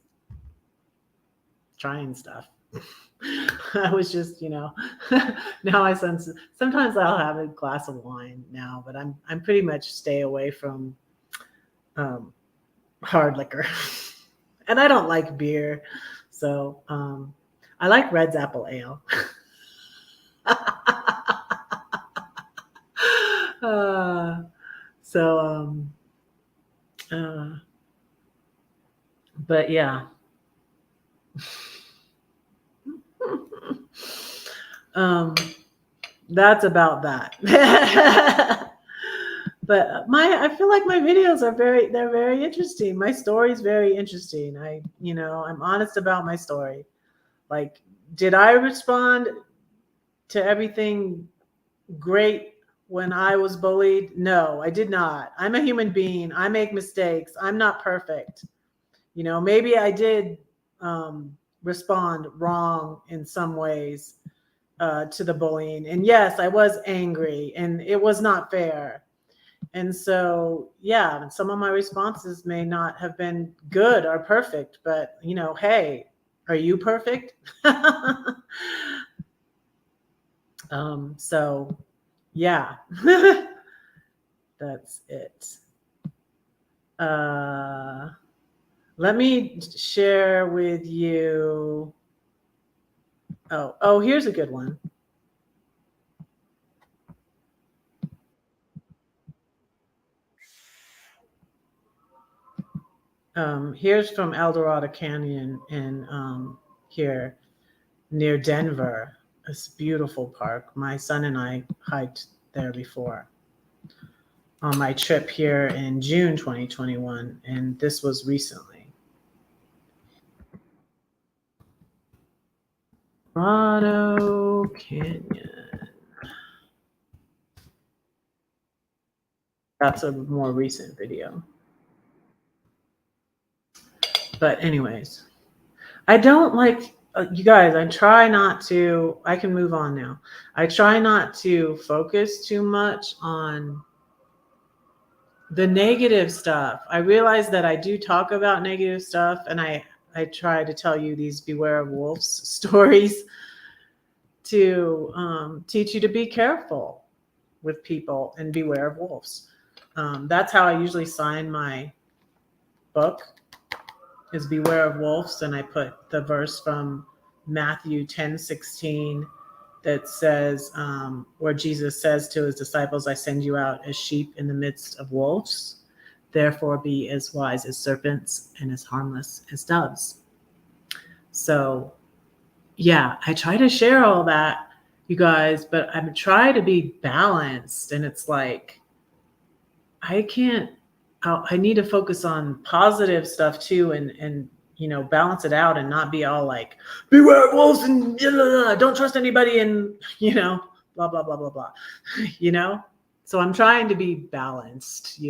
trying stuff. I was just, now I sense sometimes I'll have a glass of wine now, but I'm pretty much stay away from hard liquor. And I don't like beer. So I like Red's Apple Ale. But yeah. That's about that. But I feel like my videos are they're very interesting. My story is very interesting. I'm honest about my story. Like, did I respond to everything great when I was bullied? No, I did not. I'm a human being. I make mistakes. I'm not perfect. Maybe I did respond wrong in some ways to the bullying. And yes, I was angry and it was not fair. And so, yeah, some of my responses may not have been good or perfect, but hey, are you perfect? So yeah, that's it. Let me share with you. Oh, here's a good one. Here's from El Dorado Canyon in here near Denver. It's a beautiful park. My son and I hiked there before on my trip here in June 2021, and this was recently. Dorado Canyon. That's a more recent video. But anyways, I don't like, you guys, I can move on now. I try not to focus too much on the negative stuff. I realize that I do talk about negative stuff, and I try to tell you these beware of wolves stories to teach you to be careful with people and beware of wolves. That's how I usually sign my book, is beware of wolves. And I put the verse from Matthew 10:16 that says, where Jesus says to his disciples, I send you out as sheep in the midst of wolves. Therefore be as wise as serpents and as harmless as doves. So yeah, I try to share all that, you guys, but I'm trying to be balanced. And it's like, I need to focus on positive stuff too, and balance it out and not be all like, beware of wolves and don't trust anybody and blah blah blah blah blah. So I'm trying to be balanced,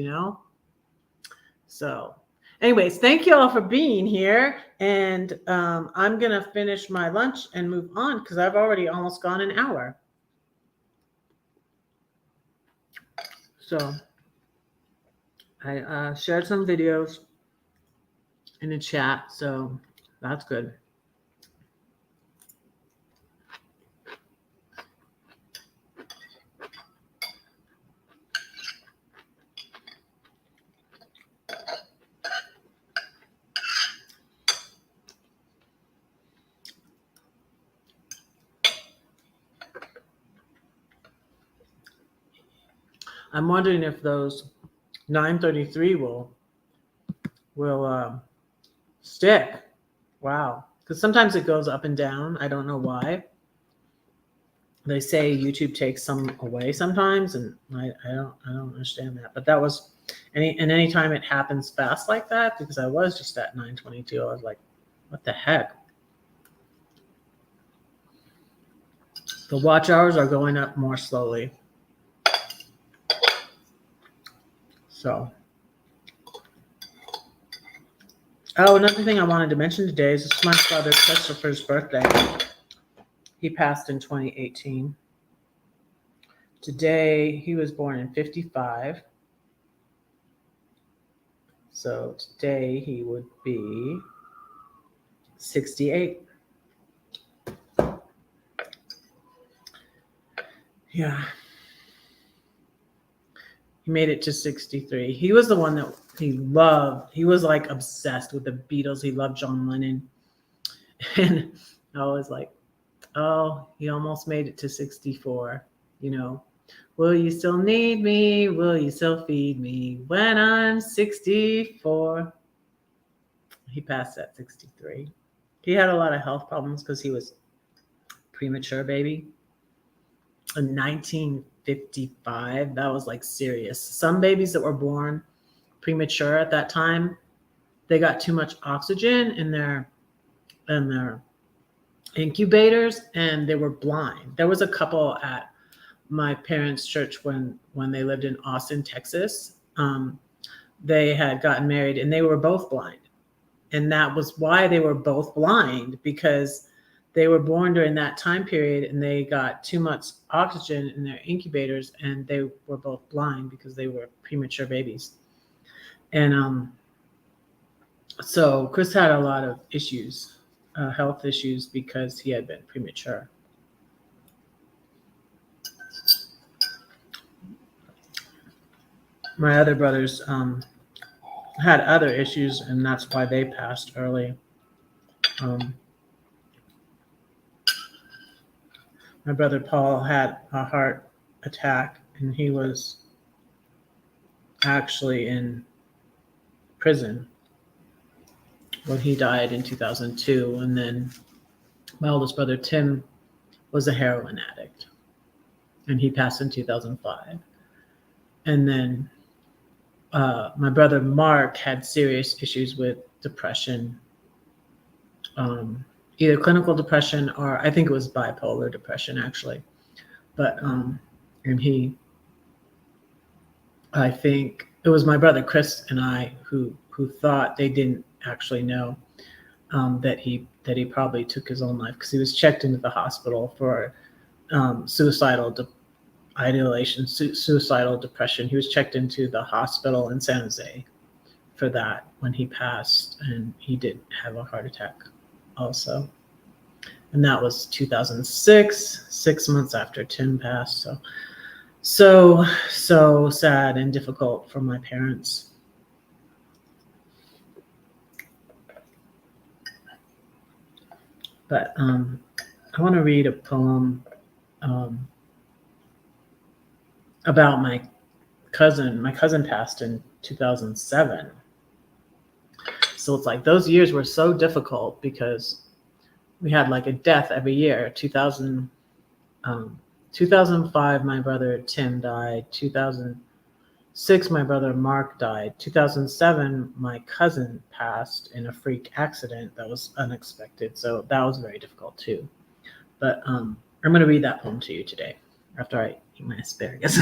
So anyways, thank you all for being here. And I'm going to finish my lunch and move on because I've already almost gone an hour. So I shared some videos in the chat, so that's good. I'm wondering if those 933 will stick. Wow. Because sometimes it goes up and down. I don't know why. They say YouTube takes some away sometimes, and I don't understand that. But that was anytime it happens fast like that, because I was just at 922, I was like, what the heck? The watch hours are going up more slowly. So, another thing I wanted to mention today is it's my brother Christopher's birthday. He passed in 2018. Today, he was born in 55. So today he would be 68. Yeah. He made it to 63. He was the one that he loved. He was like obsessed with the Beatles. He loved John Lennon. And I was like, oh, he almost made it to 64. Will you still need me? Will you still feed me when I'm 64? He passed at 63. He had a lot of health problems because he was premature baby. In 1955, that was like serious. Some babies that were born premature at that time, they got too much oxygen in their incubators and they were blind. There was a couple at my parents' church when they lived in Austin, Texas. They had gotten married and they were both blind. And that was why they were both blind, because they were born during that time period and they got too much oxygen in their incubators and they were both blind because they were premature babies. And so Chris had a lot of issues, health issues, because he had been premature. My other brothers had other issues, and that's why they passed early. My brother Paul had a heart attack, and he was actually in prison when he died in 2002. And then my oldest brother Tim was a heroin addict, and he passed in 2005. And then my brother Mark had serious issues with depression, either clinical depression or I think it was bipolar depression actually. But and I think it was my brother Chris and I who thought, they didn't actually know that he probably took his own life, because he was checked into the hospital for suicidal depression. He was checked into the hospital in San Jose for that when he passed, and he did have a heart attack also. And that was 2006, 6 months after Tim passed. So sad and difficult for my parents. But I want to read a poem about my cousin. My cousin passed in 2007. So it's like those years were so difficult because we had like a death every year. 2005, my brother Tim died. 2006, my brother Mark died. 2007, my cousin passed in a freak accident that was unexpected. So that was very difficult too. But I'm going to read that poem to you today after I eat my asparagus.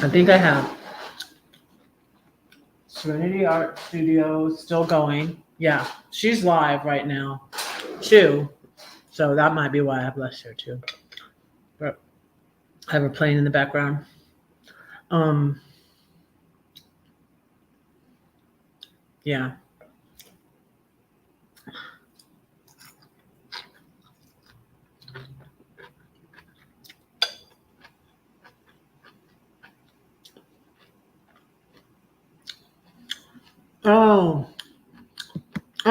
I think I have Serenity Art Studio still going. Yeah, she's live right now too. So that might be why I blessed her too. But I have her playing in the background. Um, yeah.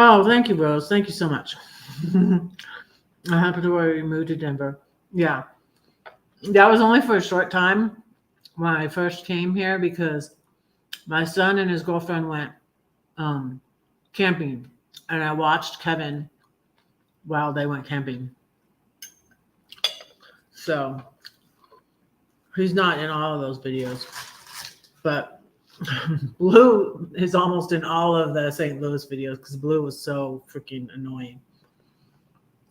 Oh, thank you, Rose. Thank you so much. I happen to already moved to Denver. Yeah, that was only for a short time when I first came here because my son and his girlfriend went um, camping, and I watched Kevin while they went camping. So he's not in all of those videos, but Blue is almost in all of the St. Louis videos because Blue was so freaking annoying,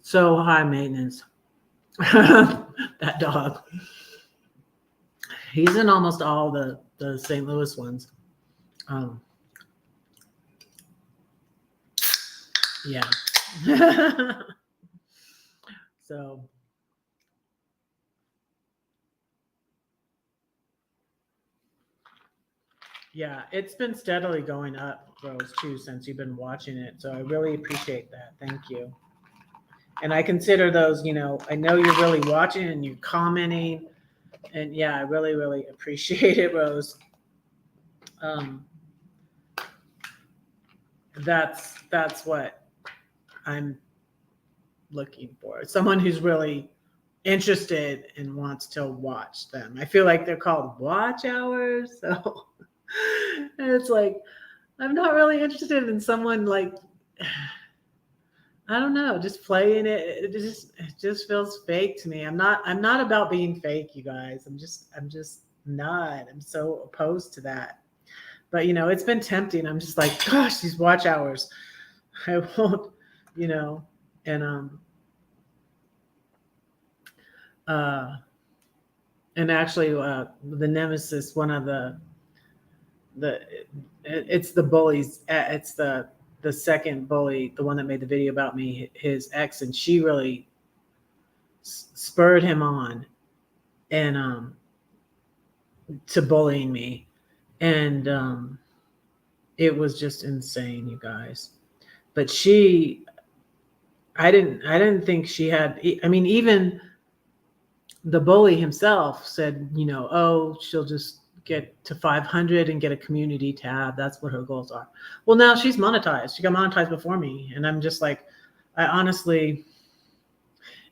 so high maintenance. That dog. He's in almost all the St. Louis ones. Yeah. So yeah, it's been steadily going up, Rose, too, since you've been watching it. So I really appreciate that. Thank you. And I consider those, I know you're really watching and you're commenting. And yeah, I really, really appreciate it, Rose. That's what I'm looking for. Someone who's really interested and wants to watch them. I feel like they're called watch hours. So it's like I'm not really interested in someone like I don't know, just playing it. It just feels fake to me. I'm not about being fake, you guys. I'm just not. I'm so opposed to that. But it's been tempting. I'm just like, gosh, these watch hours. I won't, and uh and actually the Nemesis, one of the it's the bullies, it's the second bully, the one that made the video about me, his ex, and she really spurred him on and to bullying me, and it was just insane, you guys. But I didn't think she had. I mean, even the bully himself said, oh, she'll just get to 500 and get a community tab. That's what her goals are. Well, now she's monetized. She got monetized before me, and I'm just like, I honestly,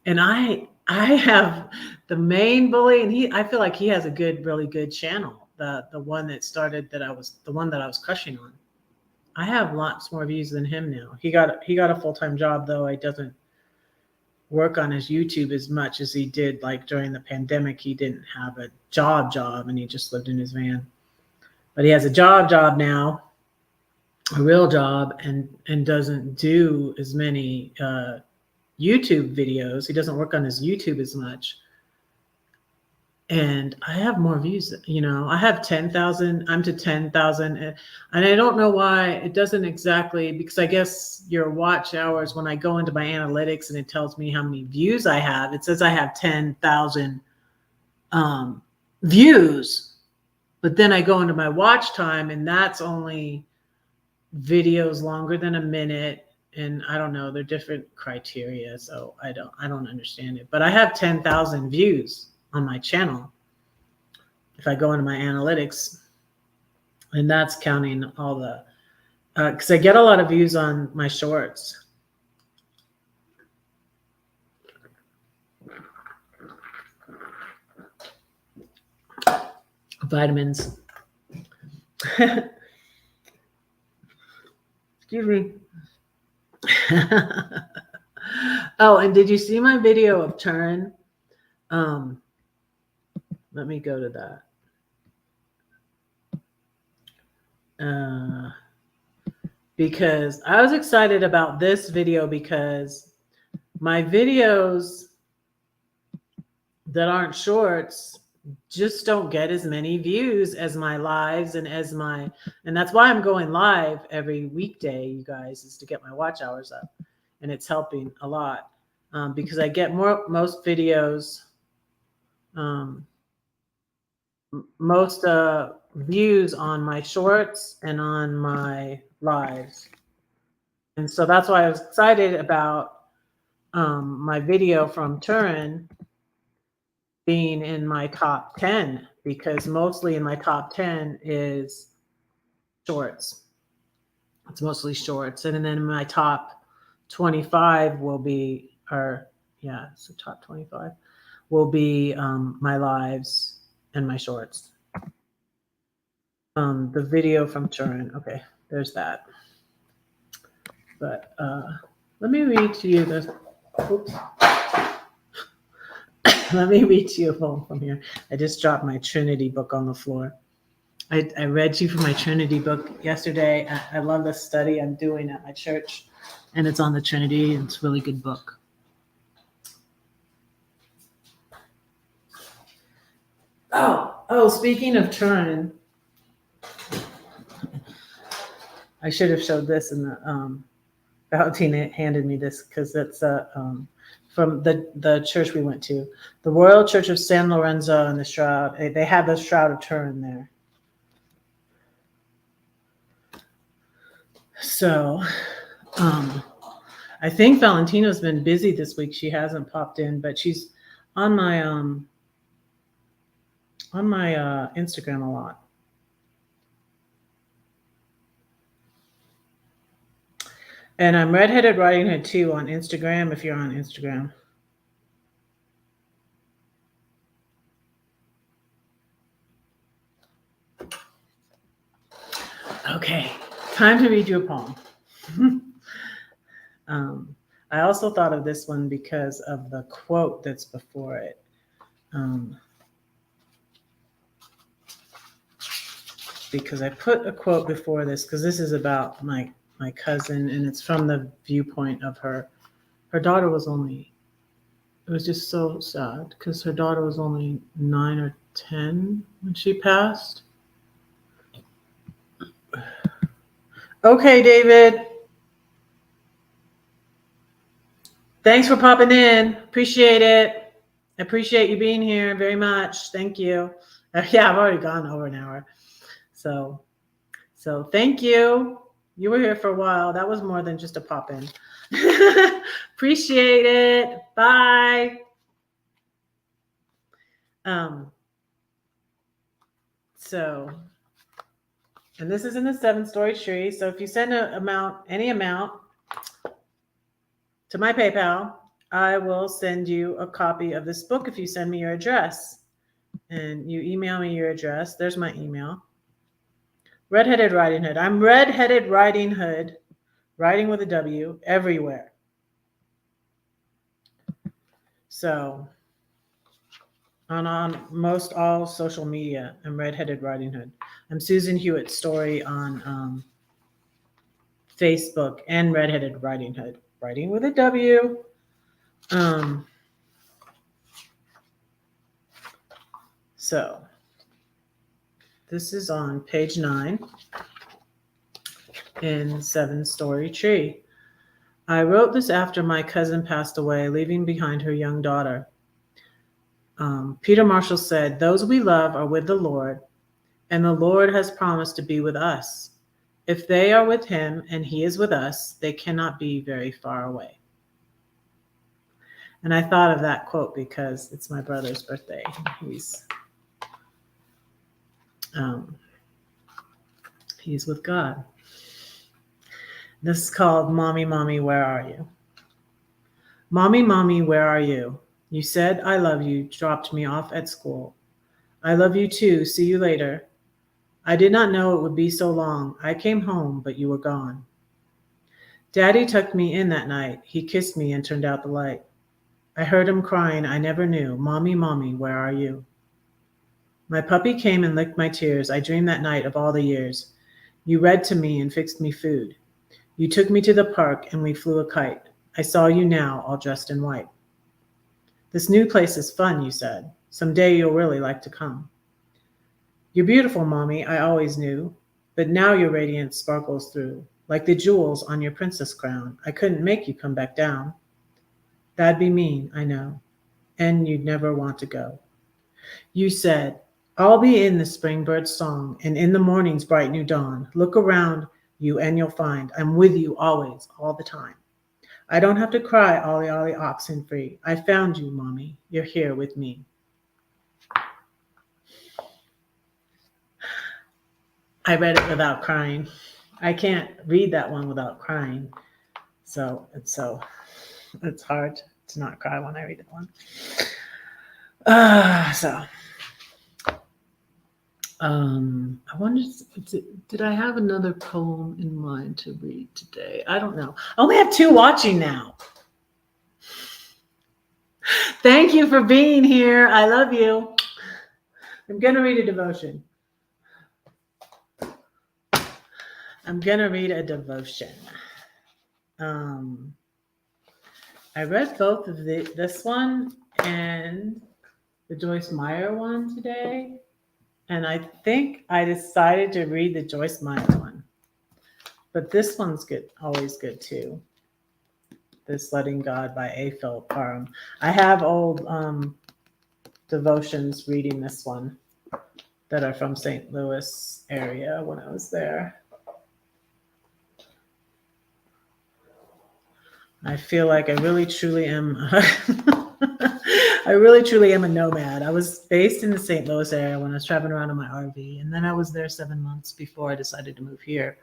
and I have the main bully, and I feel like he has a really good channel. The one that started the one that I was crushing on. I have lots more views than him now. He got a full-time job though. He doesn't work on his YouTube as much as he did like during the pandemic. He didn't have a job and he just lived in his van. But he has a job now, a real job, and doesn't do as many YouTube videos. He doesn't work on his YouTube as much. And I have more views, I have 10,000, I'm to 10,000. And I don't know why it doesn't exactly, because I guess your watch hours, when I go into my analytics and it tells me how many views I have, it says I have 10,000 views. But then I go into my watch time and that's only videos longer than a minute. And I don't know, they're different criteria. So I don't understand it, but I have 10,000 views on my channel if I go into my analytics, and that's counting all the because I get a lot of views on my shorts. Vitamins. Excuse me. Oh, and did you see my video of Turin? Let me go to that. Because I was excited about this video because my videos that aren't shorts, just don't get as many views as my lives and that's why I'm going live every weekday, you guys, is to get my watch hours up, and it's helping a lot, because I get most videos, most views on my shorts and on my lives. And so that's why I was excited about my video from Turin being in my top 10, because mostly in my top 10 is shorts. It's mostly shorts. And then my top 25 will be, so top 25 will be my lives and my shorts. The video from Turin. Okay, there's that. But let me read to you this. Oops. Let me read to you a poem from here. I just dropped my Trinity book on the floor. I read to you from my Trinity book yesterday. I love the study I'm doing at my church, and it's on the Trinity, and it's a really good book. Oh, speaking of Turin, I should have showed this in the Valentina handed me this, because it's from the church we went to, the Royal Church of San Lorenzo and the Shroud. They have the Shroud of Turin there. So I think Valentina's been busy this week. She hasn't popped in, but she's on my Instagram a lot. And I'm Redheaded Riding Hood too on Instagram, if you're on Instagram. Okay, time to read you a poem. I also thought of this one because of the quote that's before it. Because I put a quote before this, because this is about my cousin, and it's from the viewpoint of her daughter was only, it was just so sad, because her daughter was only 9 or 10 when she passed. Okay, David. Thanks for popping in. Appreciate it. I appreciate you being here very much. Thank you. Yeah, I've already gone over an hour. So thank you. You were here for a while. That was more than just a pop in. Appreciate it. Bye. And this is in the 7-story tree. So if you send any amount to my PayPal, I will send you a copy of this book if you send me your address. And you email me your address. There's my email. Redheaded Riding Hood. I'm Redheaded Riding Hood, riding with a W, everywhere. So on most all social media, I'm Redheaded Riding Hood. I'm Susan Hewitt Story on Facebook, and Redheaded Riding Hood, writing with a W. So this is on page 9 in 7-Story Tree. I wrote this after my cousin passed away, leaving behind her young daughter. Peter Marshall said, "Those we love are with the Lord, and the Lord has promised to be with us. If they are with him and he is with us, they cannot be very far away." And I thought of that quote because it's my brother's birthday. He's with God. This is called Mommy, Mommy, Where Are You? Mommy, Mommy, where are you? You said I love you, dropped me off at school. I love you too, see you later. I did not know it would be so long. I came home, but you were gone. Daddy tucked me in that night. He kissed me and turned out the light. I heard him crying, I never knew. Mommy, Mommy, where are you? My puppy came and licked my tears. I dreamed that night of all the years. You read to me and fixed me food. You took me to the park and we flew a kite. I saw you now, all dressed in white. This new place is fun, you said. Someday you'll really like to come. You're beautiful, Mommy, I always knew, but now your radiance sparkles through, like the jewels on your princess crown. I couldn't make you come back down. That'd be mean, I know, and you'd never want to go. You said, I'll be in the spring bird's song and in the morning's bright new dawn. Look around you and you'll find I'm with you always, all the time. I don't have to cry, ollie ollie oxen free. I found you, Mommy. You're here with me. I read it without crying. I can't read that one without crying. So it's hard to not cry when I read that one. I wonder, did I have another poem in mind to read today? I don't know. I only have 2 watching now. Thank you for being here. I love you. I'm going to read a devotion. I read both of this one and the Joyce Meyer one today. And I think I decided to read the Joyce Meyer one. But this one's good, always good too. This Letting God by A. Philip Parham. I have old devotions reading this one that are from St. Louis area when I was there. I feel like I really truly am a nomad. I was based in the St. Louis area when I was traveling around in my RV, and then I was there 7 months before I decided to move here.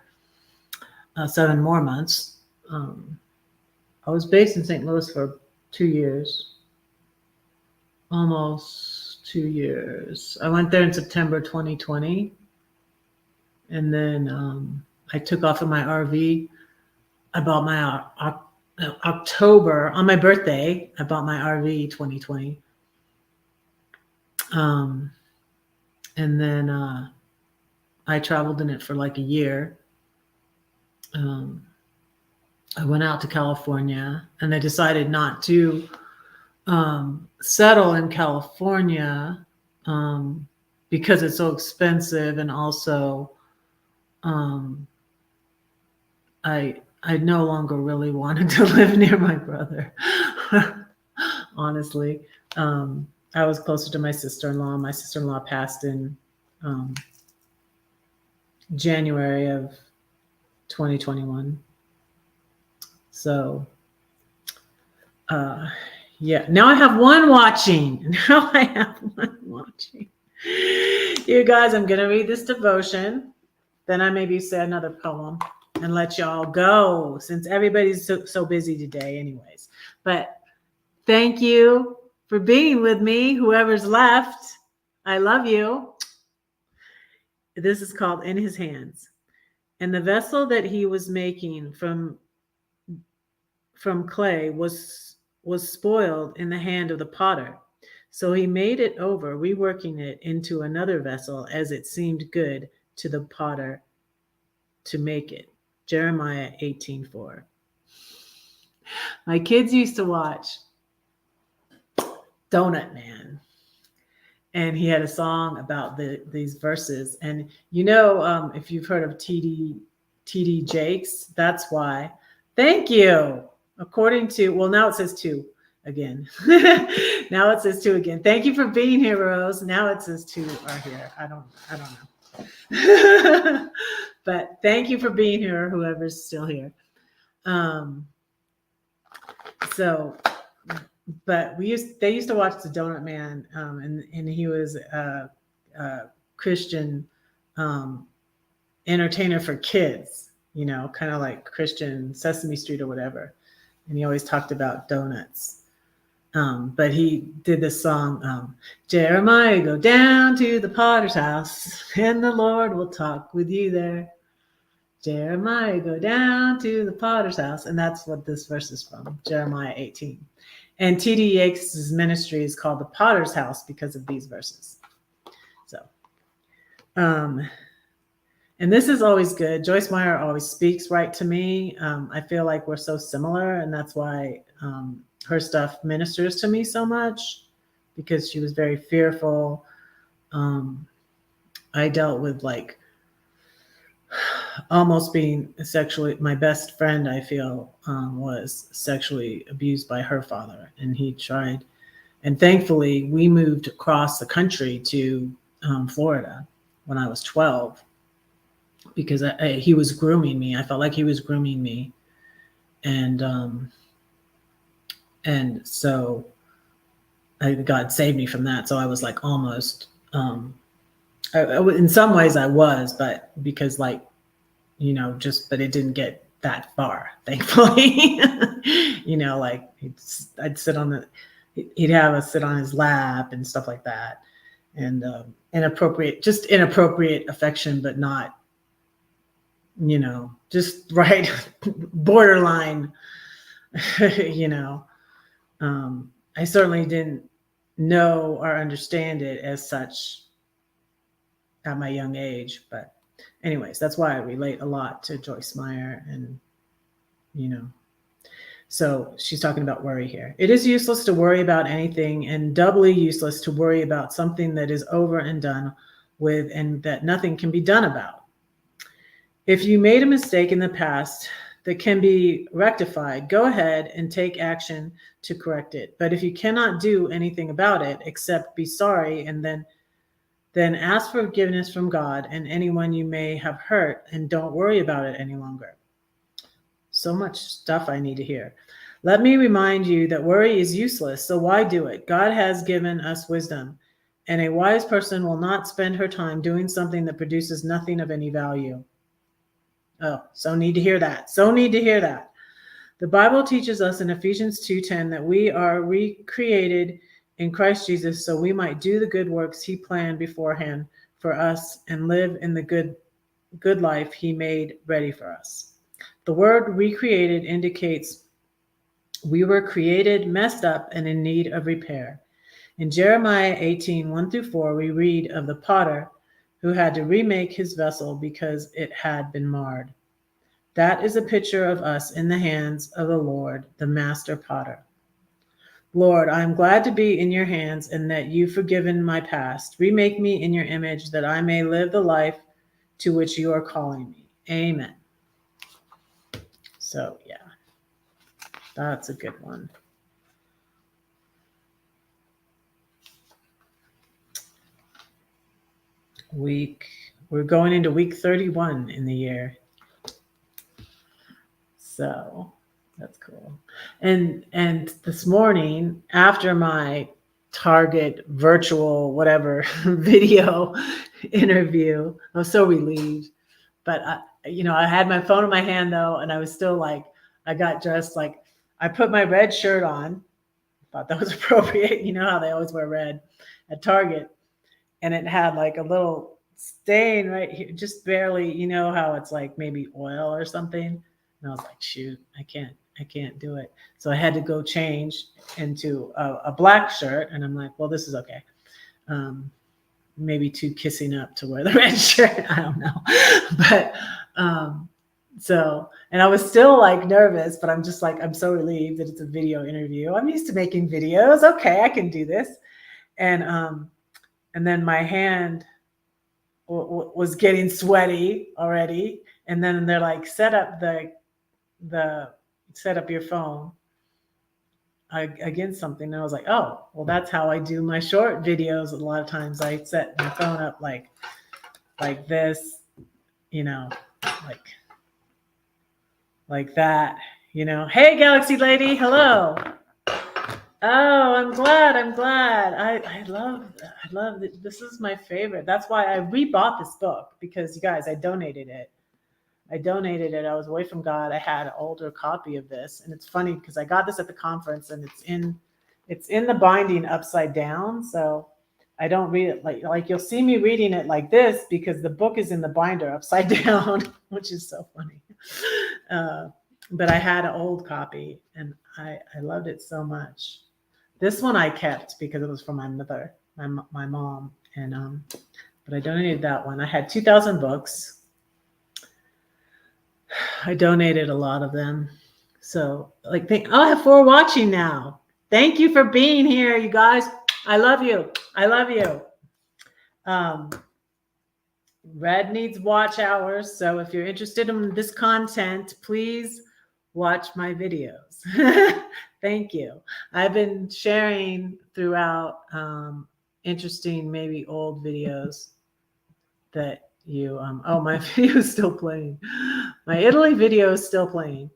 7 more months. I was based in St. Louis for 2 years, almost 2 years. I went there in September 2020, and then I took off in my RV. I bought my October, on my birthday, I bought my RV 2020. And then I traveled in it for like a year. I went out to California, and I decided not to settle in California because it's so expensive, and also I no longer really wanted to live near my brother. Honestly, I was closer to my sister-in-law. My sister-in-law passed in January of 2021. So, yeah, now I have one watching. You guys, I'm going to read this devotion. Then I maybe say another poem and let y'all go, since everybody's so busy today anyways. But thank you for being with me, whoever's left. I love you. This is called In His Hands. And the vessel that he was making from clay was spoiled in the hand of the potter. So he made it over, reworking it into another vessel as it seemed good to the potter to make it. Jeremiah 18:4. My kids used to watch Donut Man, and he had a song about these verses. And if you've heard of TD Jakes, that's why. Thank you. According to, well, now it says 2 again. Now it says 2 again. Thank you for being here, Rose. Now it says 2 are here. I don't know. But thank you for being here, whoever's still here. But they used to watch the Donut Man, and he was a Christian entertainer for kids, kind of like Christian Sesame Street or whatever. And he always talked about donuts. But he did this song, Jeremiah, go down to the potter's house, and the Lord will talk with you there. Jeremiah, go down to the potter's house. And that's what this verse is from, Jeremiah 18. And T.D. Jakes' ministry is called the Potter's House because of these verses. So, and this is always good. Joyce Meyer always speaks right to me. I feel like we're so similar, and that's why her stuff ministers to me so much. because she was very fearful. I dealt with like almost being sexually, my best friend, I feel, was sexually abused by her father. And he tried, and thankfully we moved across the country to Florida when I was 12, because he was grooming me. I felt like he was grooming me. And so God saved me from that. So I was like almost, in some ways I was, but because like, but it didn't get that far, thankfully. Like I'd sit on he'd have us sit on his lap and stuff like that. And inappropriate affection, but not, just right, borderline, I certainly didn't know or understand it as such at my young age. But anyways, that's why I relate a lot to Joyce Meyer. And, so she's talking about worry here. It is useless to worry about anything, and doubly useless to worry about something that is over and done with and that nothing can be done about. If you made a mistake in the past that can be rectified, go ahead and take action to correct it. But if you cannot do anything about it except be sorry and then ask for forgiveness from God and anyone you may have hurt, and don't worry about it any longer. So much stuff I need to hear. Let me remind you that worry is useless, so why do it? God has given us wisdom, and a wise person will not spend her time doing something that produces nothing of any value. Oh, so need to hear that. So need to hear that. The Bible teaches us in Ephesians 2:10 that we are recreated in Christ Jesus so we might do the good works he planned beforehand for us and live in the good life he made ready for us. The word recreated indicates we were created, messed up, and in need of repair. In Jeremiah 18:1-4, we read of the potter who had to remake his vessel because it had been marred. That is a picture of us in the hands of the Lord, the master potter. Lord, I am glad to be in your hands and that you've forgiven my past. Remake me in your image that I may live the life to which you are calling me. Amen. So, yeah, that's a good one. We're going into week 31 in the year. So that's cool. And this morning, after my Target virtual whatever video interview, I was so relieved. But I had my phone in my hand though, and I was still like, I got dressed, like I put my red shirt on, thought that was appropriate. You know how they always wear red at Target, and it had like a little stain right here, just barely, how it's like maybe oil or something. And I was like, shoot, I can't do it. So I had to go change into a black shirt, and I'm like, well, this is okay. Maybe too kissing up to wear the red shirt. I don't know. But and I was still like nervous, but I'm just like, I'm so relieved that it's a video interview. I'm used to making videos. Okay, I can do this. And then my hand was getting sweaty already. And then they're like, set up your phone against something. And I was like, oh, well, that's how I do my short videos. A lot of times I set my phone up like this, like that, Hey, Galaxy Lady, hello. Oh, I'm glad. I love it. This is my favorite. That's why I rebought this book, because you guys, I donated it. I was away from God. I had an older copy of this, and it's funny because I got this at the conference, and it's in the binding upside down. So I don't read it like you'll see me reading it like this because the book is in the binder upside down, which is so funny. But I had an old copy, and I loved it so much. This one I kept because it was from my mother, my mom, and but I donated that one. I had 2,000 books. I donated a lot of them. So I have 4 watching now. Thank you for being here, you guys. I love you. I love you. Um, Red needs watch hours. So if you're interested in this content, please watch my videos. Thank you. I've been sharing throughout interesting, maybe old videos that you, oh, my video is still playing. My Italy video is still playing.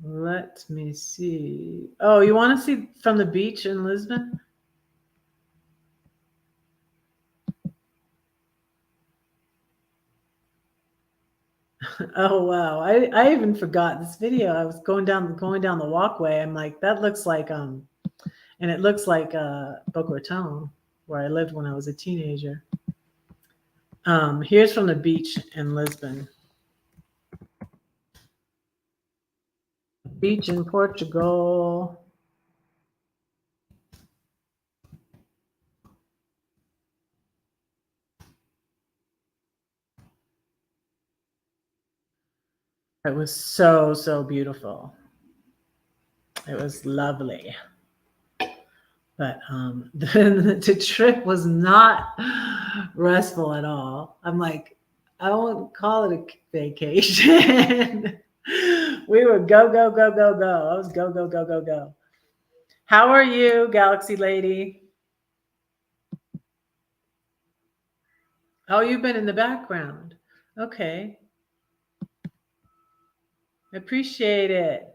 Let me see. Oh, you want to see from the beach in Lisbon? Oh wow. I even forgot this video. I was going down the walkway. I'm like, that looks like and it looks like Boca Raton, where I lived when I was a teenager. Here's from the beach in Lisbon. Beach in Portugal. It was so beautiful. It was lovely. But the trip was not restful at all. I'm like, I won't call it a vacation. We were go, go, go, go, go. I was go, go, go, go, go. How are you, Galaxy Lady? Oh, you've been in the background. Okay. Appreciate it.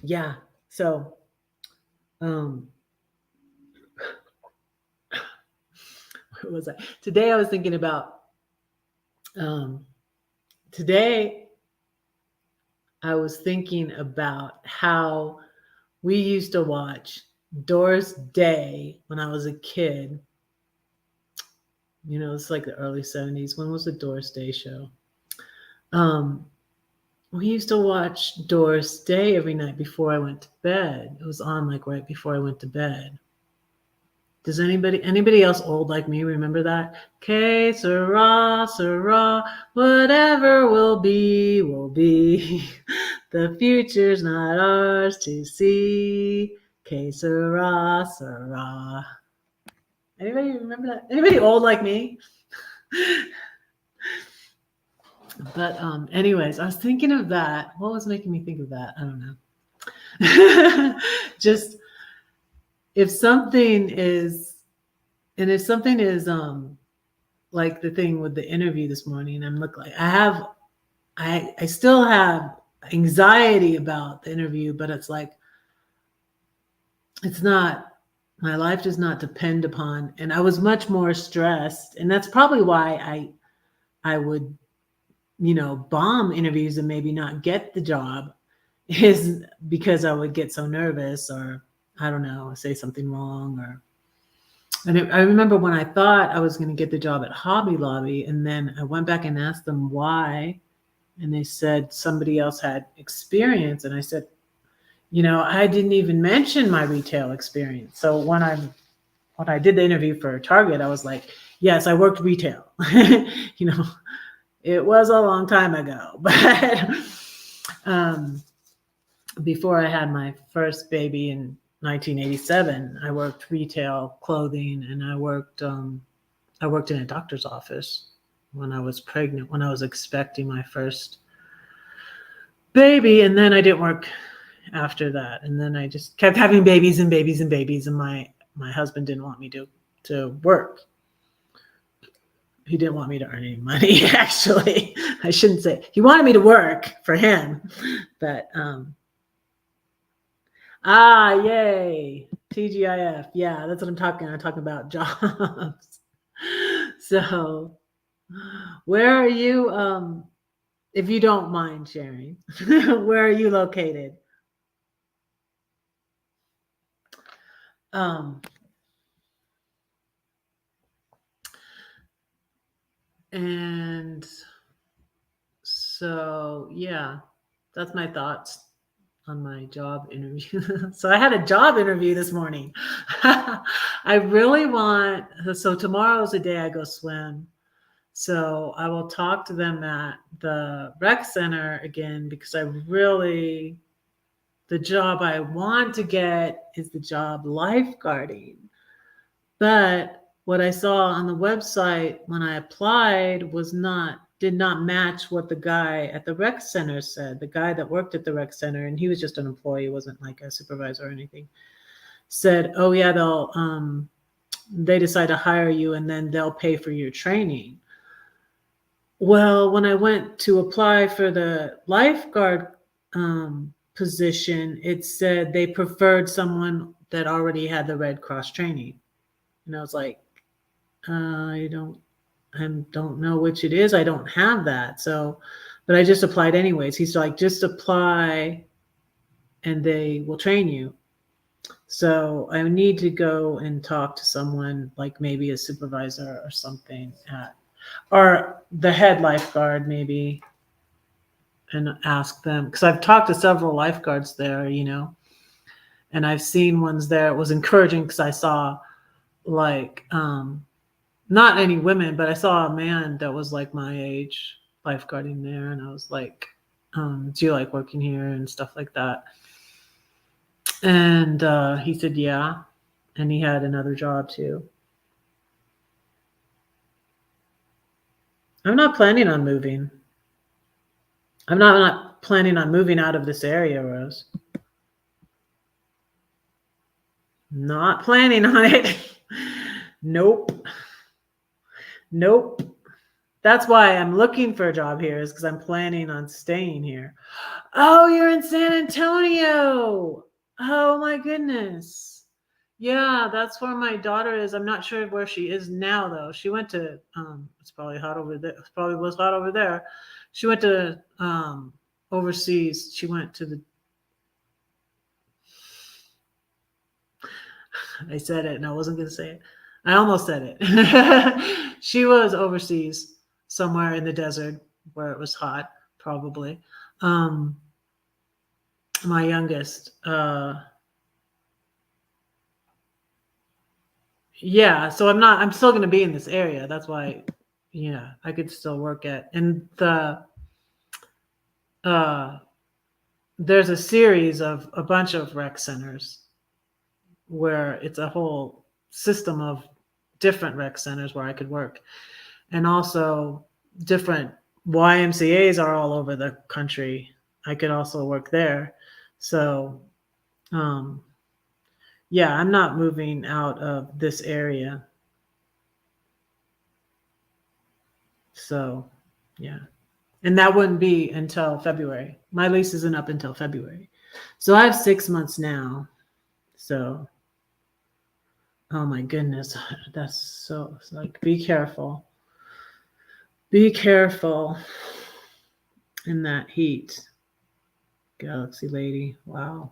Yeah. So, um, what was I? Today I was thinking about, um, today I was thinking about how we used to watch Doris Day when I was a kid. You know, it's like the early 70s. When was the Doris Day show? Um, we used to watch Doris Day every night before I went to bed. It was on like right before I went to bed. Does anybody else old like me remember that? Que sera, sera, whatever will be, will be. The future's not ours to see. Que sera, sera. Anybody remember that? Anybody old like me? But anyways, I was thinking of that. What was making me think of that? I don't know. Just if something is, and if something is like the thing with the interview this morning, I'm look like I still have anxiety about the interview, but it's like it's not, my life does not depend upon, and I was much more stressed, and that's probably why I would, you know, bomb interviews and maybe not get the job, is because I would get so nervous, or I don't know, say something wrong. Or and I remember when I thought I was going to get the job at Hobby Lobby, and then I went back and asked them why, and they said somebody else had experience, and I said, you know, I didn't even mention my retail experience. So when I did the interview for Target, I was like, yes, I worked retail. You know, it was a long time ago, but before I had my first baby in 1987, I worked retail clothing, and I worked in a doctor's office when I was pregnant, when I was expecting my first baby, and then I didn't work after that, and then I just kept having babies and babies and babies, and my husband didn't want me to work. He didn't want me to earn any money. Actually, I shouldn't say he wanted me to work for him, but yay, TGIF. Yeah, that's what I'm talking. I'm talking about jobs. So, where are you? If you don't mind sharing, where are you located? Um, and so, yeah, that's my thoughts. on my job interview. So I had a job interview this morning. I really want, so tomorrow's the day I go swim. So I will talk to them at the rec center again because I really, the job I want to get is the job lifeguarding. But what I saw on the website when I applied did not match what the guy at the rec center said. The guy that worked at the rec center, and he was just an employee, wasn't like a supervisor or anything, said, "Oh yeah, they decide to hire you and then they'll pay for your training." Well, when I went to apply for the lifeguard position, it said they preferred someone that already had the Red Cross training. And I was like, I don't know which it is. I don't have that. So, but I just applied anyways. He's like, just apply and they will train you. So I need to go and talk to someone, like maybe a supervisor or something or the head lifeguard maybe, and ask them, because I've talked to several lifeguards there, and I've seen ones there. It was encouraging because I saw like not any women, but I saw a man that was like my age lifeguarding there, and I was like, do you like working here and stuff like that? And he said yeah, and he had another job too. I'm not planning on moving. I'm not planning on moving out of this area, Rose. Not planning on it. Nope. That's why I'm looking for a job here, is because I'm planning on staying here. Oh, you're in San Antonio. Oh my goodness. Yeah, that's where my daughter is. I'm not sure where she is now though. She went to it's probably hot over there. It probably was hot over there. She went to overseas. She went to I said it and I wasn't going to say it. I almost said it. She was overseas somewhere in the desert where it was hot, probably. My youngest. Yeah, so I'm still going to be in this area. That's why, yeah, I could still work at, and there's a series of a bunch of rec centers where it's a whole system of different rec centers where I could work. And also different YMCAs are all over the country. I could also work there. So, yeah, I'm not moving out of this area. So, yeah. And that wouldn't be until February. My lease isn't up until February. So I have 6 months now. So, oh my goodness, that's so, like, be careful. Be careful in that heat. Galaxy Lady. Wow.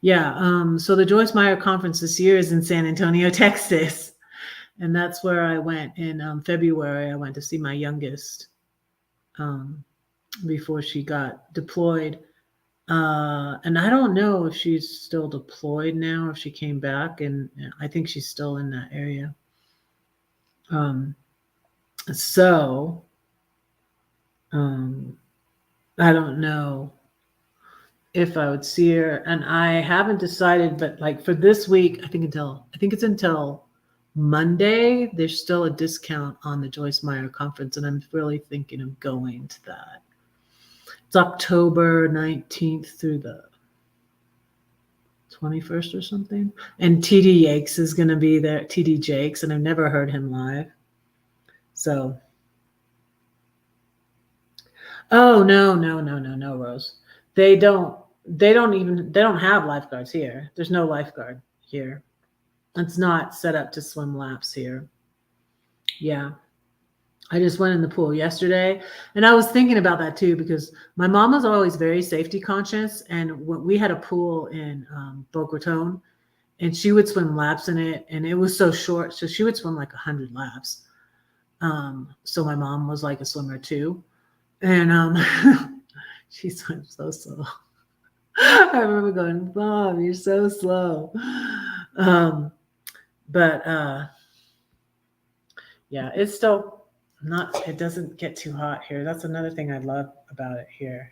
Yeah. So the Joyce Meyer conference this year is in San Antonio, Texas. And that's where I went in February. I went to see my youngest before she got deployed. And I don't know if she's still deployed now, or if she came back, and I think she's still in that area. So I don't know if I would see her, and I haven't decided, but like for this week, I think it's until Monday, there's still a discount on the Joyce Meyer conference, and I'm really thinking of going to that. It's October 19th through the 21st or something. And TD Jakes is going to be there, TD Jakes, and I've never heard him live. So, oh, no, Rose. They don't have lifeguards here. There's no lifeguard here. It's not set up to swim laps here. Yeah. I just went in the pool yesterday, and I was thinking about that too, because my mom was always very safety conscious, and we had a pool in Boca Raton, and she would swim laps in it, and it was so short, so she would swim like 100 laps. So my mom was like a swimmer too, and she swims so slow. I remember going, Mom, you're so slow. But yeah, it's still not, it doesn't get too hot here. That's another thing I love about it here.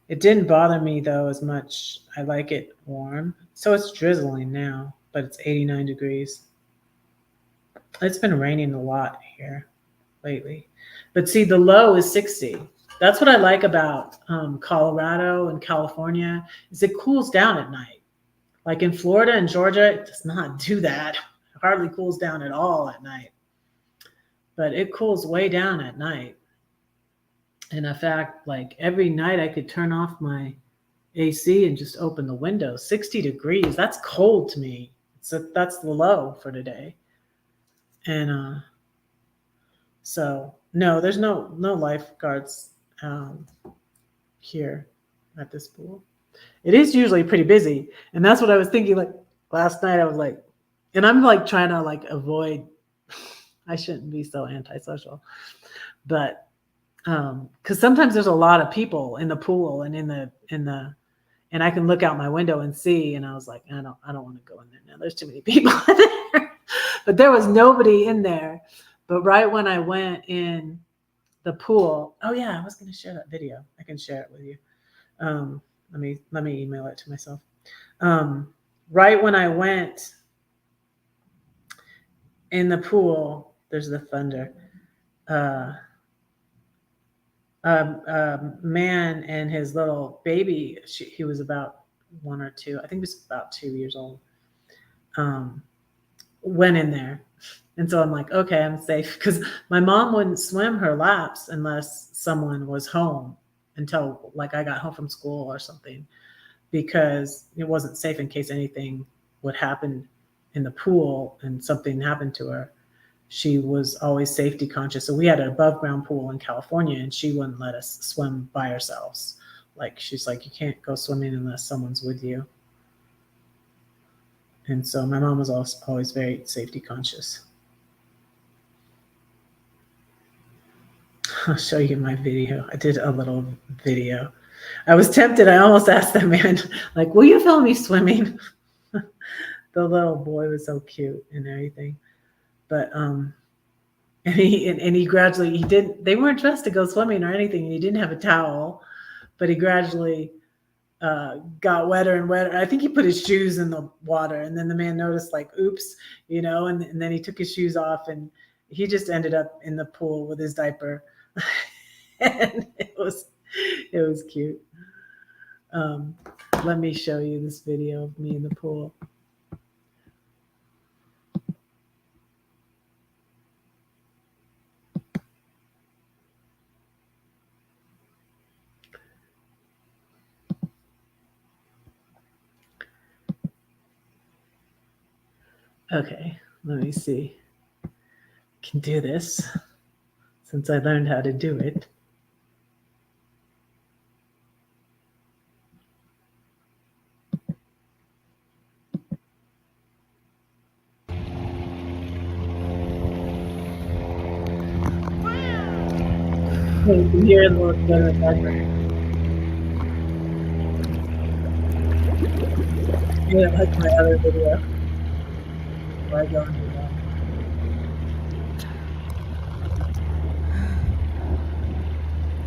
It didn't bother me though as much. I like it warm. So it's drizzling now, but it's 89 degrees. It's been raining a lot here lately. But see, the low is 60. That's what I like about Colorado and California is it cools down at night. Like in Florida and Georgia, it does not do that. It hardly cools down at all at night. But it cools way down at night. And in fact, like every night I could turn off my AC and just open the window. 60 degrees. That's cold to me. So that's the low for today. And so no, there's no lifeguards here at this pool. It is usually pretty busy, and that's what I was thinking. Like last night, I was like, and I'm like trying to like avoid. I shouldn't be so antisocial, but because sometimes there's a lot of people in the pool and in the and I can look out my window and see, and I was like, I don't want to go in there now. There's too many people in there. But there was nobody in there. But right when I went in the pool, oh yeah, I was going to share that video. I can share it with you. Let me email it to myself. Right when I went in the pool, there's the thunder. A man and his little baby, he was about 1 or 2, I think he was about 2 years old, went in there. And so I'm like, okay, I'm safe, because my mom wouldn't swim her laps unless someone was home until like I got home from school or something, because it wasn't safe in case anything would happen in the pool and something happened to her. She was always safety conscious. So we had an above ground pool in California, and she wouldn't let us swim by ourselves. Like she's like, you can't go swimming unless someone's with you. And so my mom was always very safety conscious. I'll show you my video. I did a little video. I was tempted. I almost asked that man, like, will you film me swimming? The little boy was so cute and everything. But and he gradually, they weren't dressed to go swimming or anything. He didn't have a towel, but he gradually got wetter and wetter. I think he put his shoes in the water, and then the man noticed, like, oops, and then he took his shoes off, and he just ended up in the pool with his diaper. And it was cute. Let me show you this video of me in the pool. Okay, let me see. Can do this since I learned how to do it. You can hear a little bit of the background. Yeah, like my other video. Where I go into that.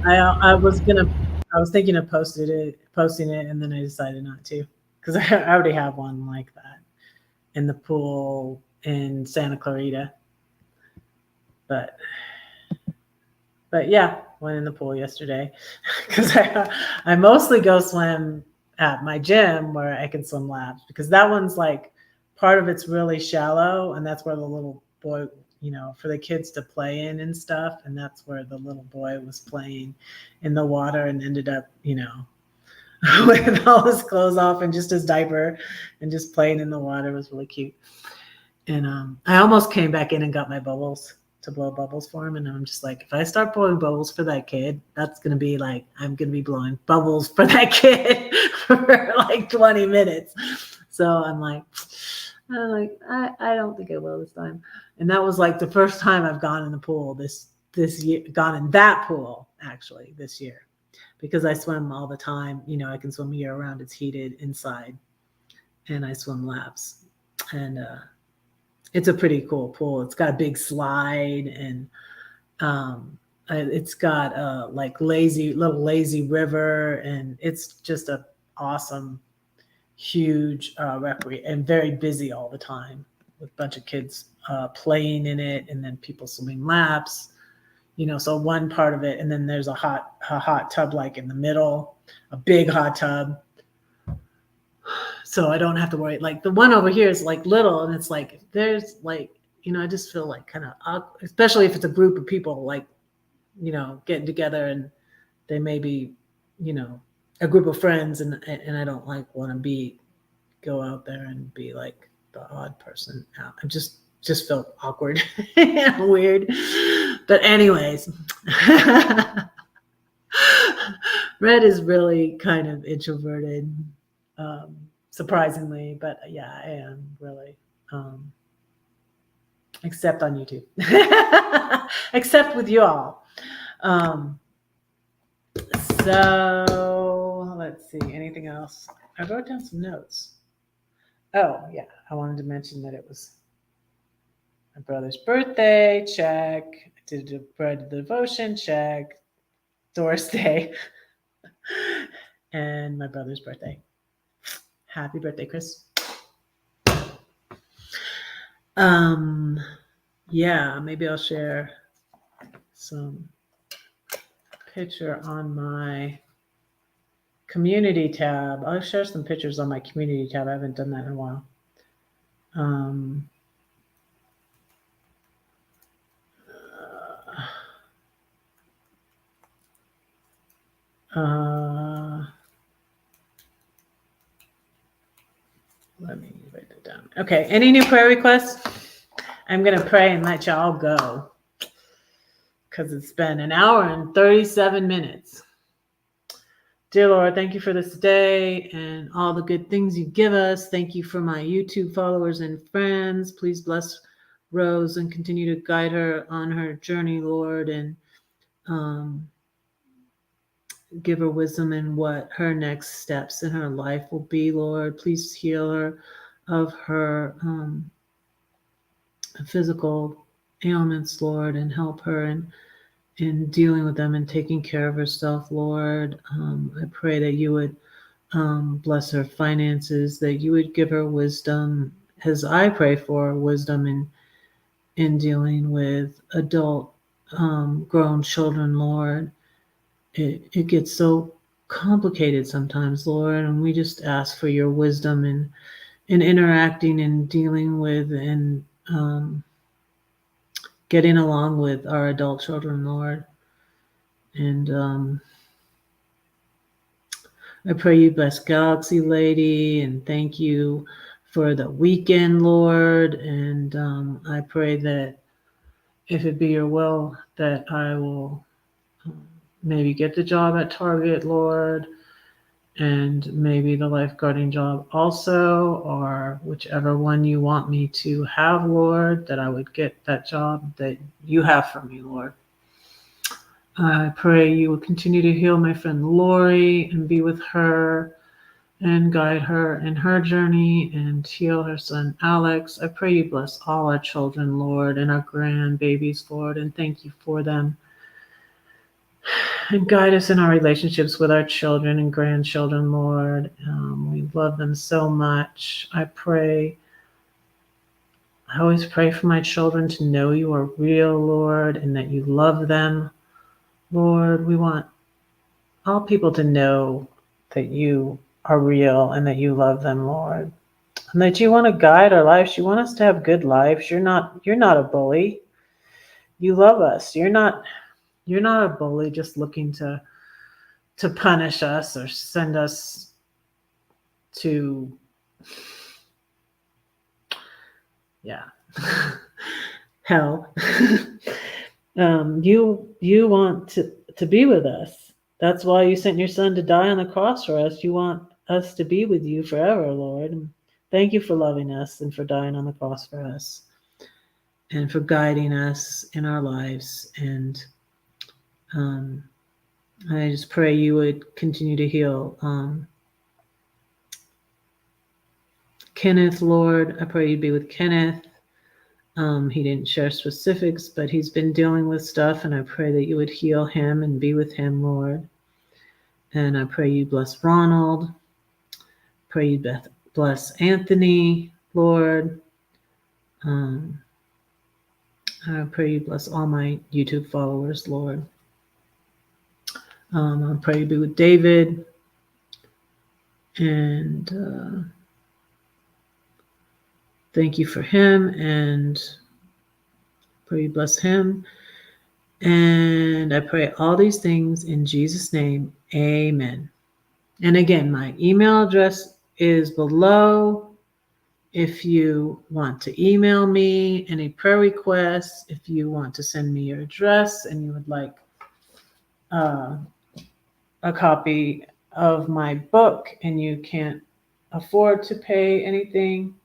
I was thinking of posting it, and then I decided not to, because I already have one like that in the pool in Santa Clarita. But yeah, went in the pool yesterday because I mostly go swim at my gym where I can swim laps, because that one's like, part of it's really shallow, and that's where the little boy, for the kids to play in and stuff. And that's where the little boy was playing in the water and ended up, with all his clothes off and just his diaper and just playing in the water. It was really cute. And I almost came back in and got my bubbles to blow bubbles for him. And I'm just like, if I start blowing bubbles for that kid, that's going to be like, I'm going to be blowing bubbles for that kid for like 20 minutes. So I'm like, I don't think I will this time. And that was like the first time I've gone in the pool this year, gone in that pool actually this year. because I swim all the time. I can swim year round. It's heated inside, and I swim laps. And it's a pretty cool pool. It's got a big slide, and it's got a little lazy river, and it's just a awesome, huge and very busy all the time with a bunch of kids playing in it, and then people swimming laps. So one part of it, and then there's a hot tub like in the middle, a big hot tub. So I don't have to worry. Like the one over here is like little, and it's like there's like I just feel like kind of awkward, especially if it's a group of people like getting together, and they may be a group of friends, and I don't like want to go out there and be like the odd person out. I just feel awkward and weird. But anyways, Red is really kind of introverted, surprisingly, but yeah, I am really, except on YouTube, except with you all. So let's see, anything else? I wrote down some notes. Oh yeah, I wanted to mention that it was my brother's birthday, check. I did a bread devotion, check. Doris Day, and my brother's birthday. Happy birthday, Chris. Yeah, maybe I'll share some picture on my community tab. I'll share some pictures on my community tab. I haven't done that in a while. Let me write that down. Okay, any new prayer requests? I'm going to pray and let y'all go because it's been an hour and 37 minutes. Dear Lord, thank you for this day and all the good things you give us. Thank you for my YouTube followers and friends. Please bless Rose and continue to guide her on her journey, Lord, and give her wisdom in what her next steps in her life will be, Lord. Please heal her of her physical ailments, Lord, and help her in dealing with them and taking care of herself, Lord. I pray that you would bless her finances, that you would give her wisdom, as I pray for wisdom in dealing with adult grown children, Lord. It gets so complicated sometimes, Lord, and we just ask for your wisdom in interacting and dealing with and getting along with our adult children, Lord. And I pray you bless Galaxy Lady, and thank you for the weekend, Lord. And I pray that if it be your will, that I will maybe get the job at Target, Lord, and maybe the lifeguarding job also, or whichever one you want me to have, Lord, that I would get that job that you have for me, Lord. I pray you will continue to heal my friend Lori and be with her and guide her in her journey and heal her son Alex. I pray you bless all our children, Lord, and our grandbabies, Lord, and thank you for them. And guide us in our relationships with our children and grandchildren, Lord. We love them so much. I always pray for my children to know you are real, Lord, and that you love them. Lord, we want all people to know that you are real and that you love them, Lord. And that you want to guide our lives. You want us to have good lives. You're not a bully. You love us. You're not a bully just looking to punish us or send us to hell. You want to be with us. That's why you sent your son to die on the cross for us. You want us to be with you forever, Lord. Thank you for loving us and for dying on the cross for us and for guiding us in our lives and I just pray you would continue to heal Kenneth, Lord. I pray you'd be with Kenneth. He didn't share specifics, but he's been dealing with stuff, and I pray that you would heal him and be with him, Lord. And I pray you bless Ronald. Pray you bless Anthony, Lord. I pray you bless all my YouTube followers, Lord. I pray you be with David. And thank you for him, and pray you bless him. And I pray all these things in Jesus' name. Amen. And again, my email address is below. If you want to email me any prayer requests, if you want to send me your address and you would like a copy of my book and you can't afford to pay anything,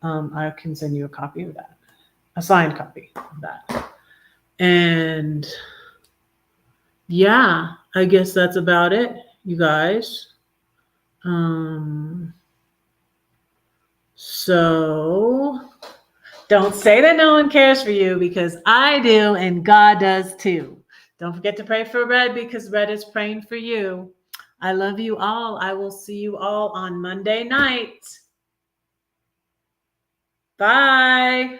I can send you a copy of that, a signed copy of that. And yeah, I guess that's about it, you guys. So don't say that no one cares for you, because I do, and God does too. Don't forget to pray for Red, because Red is praying for you. I love you all. I will see you all on Monday night. Bye.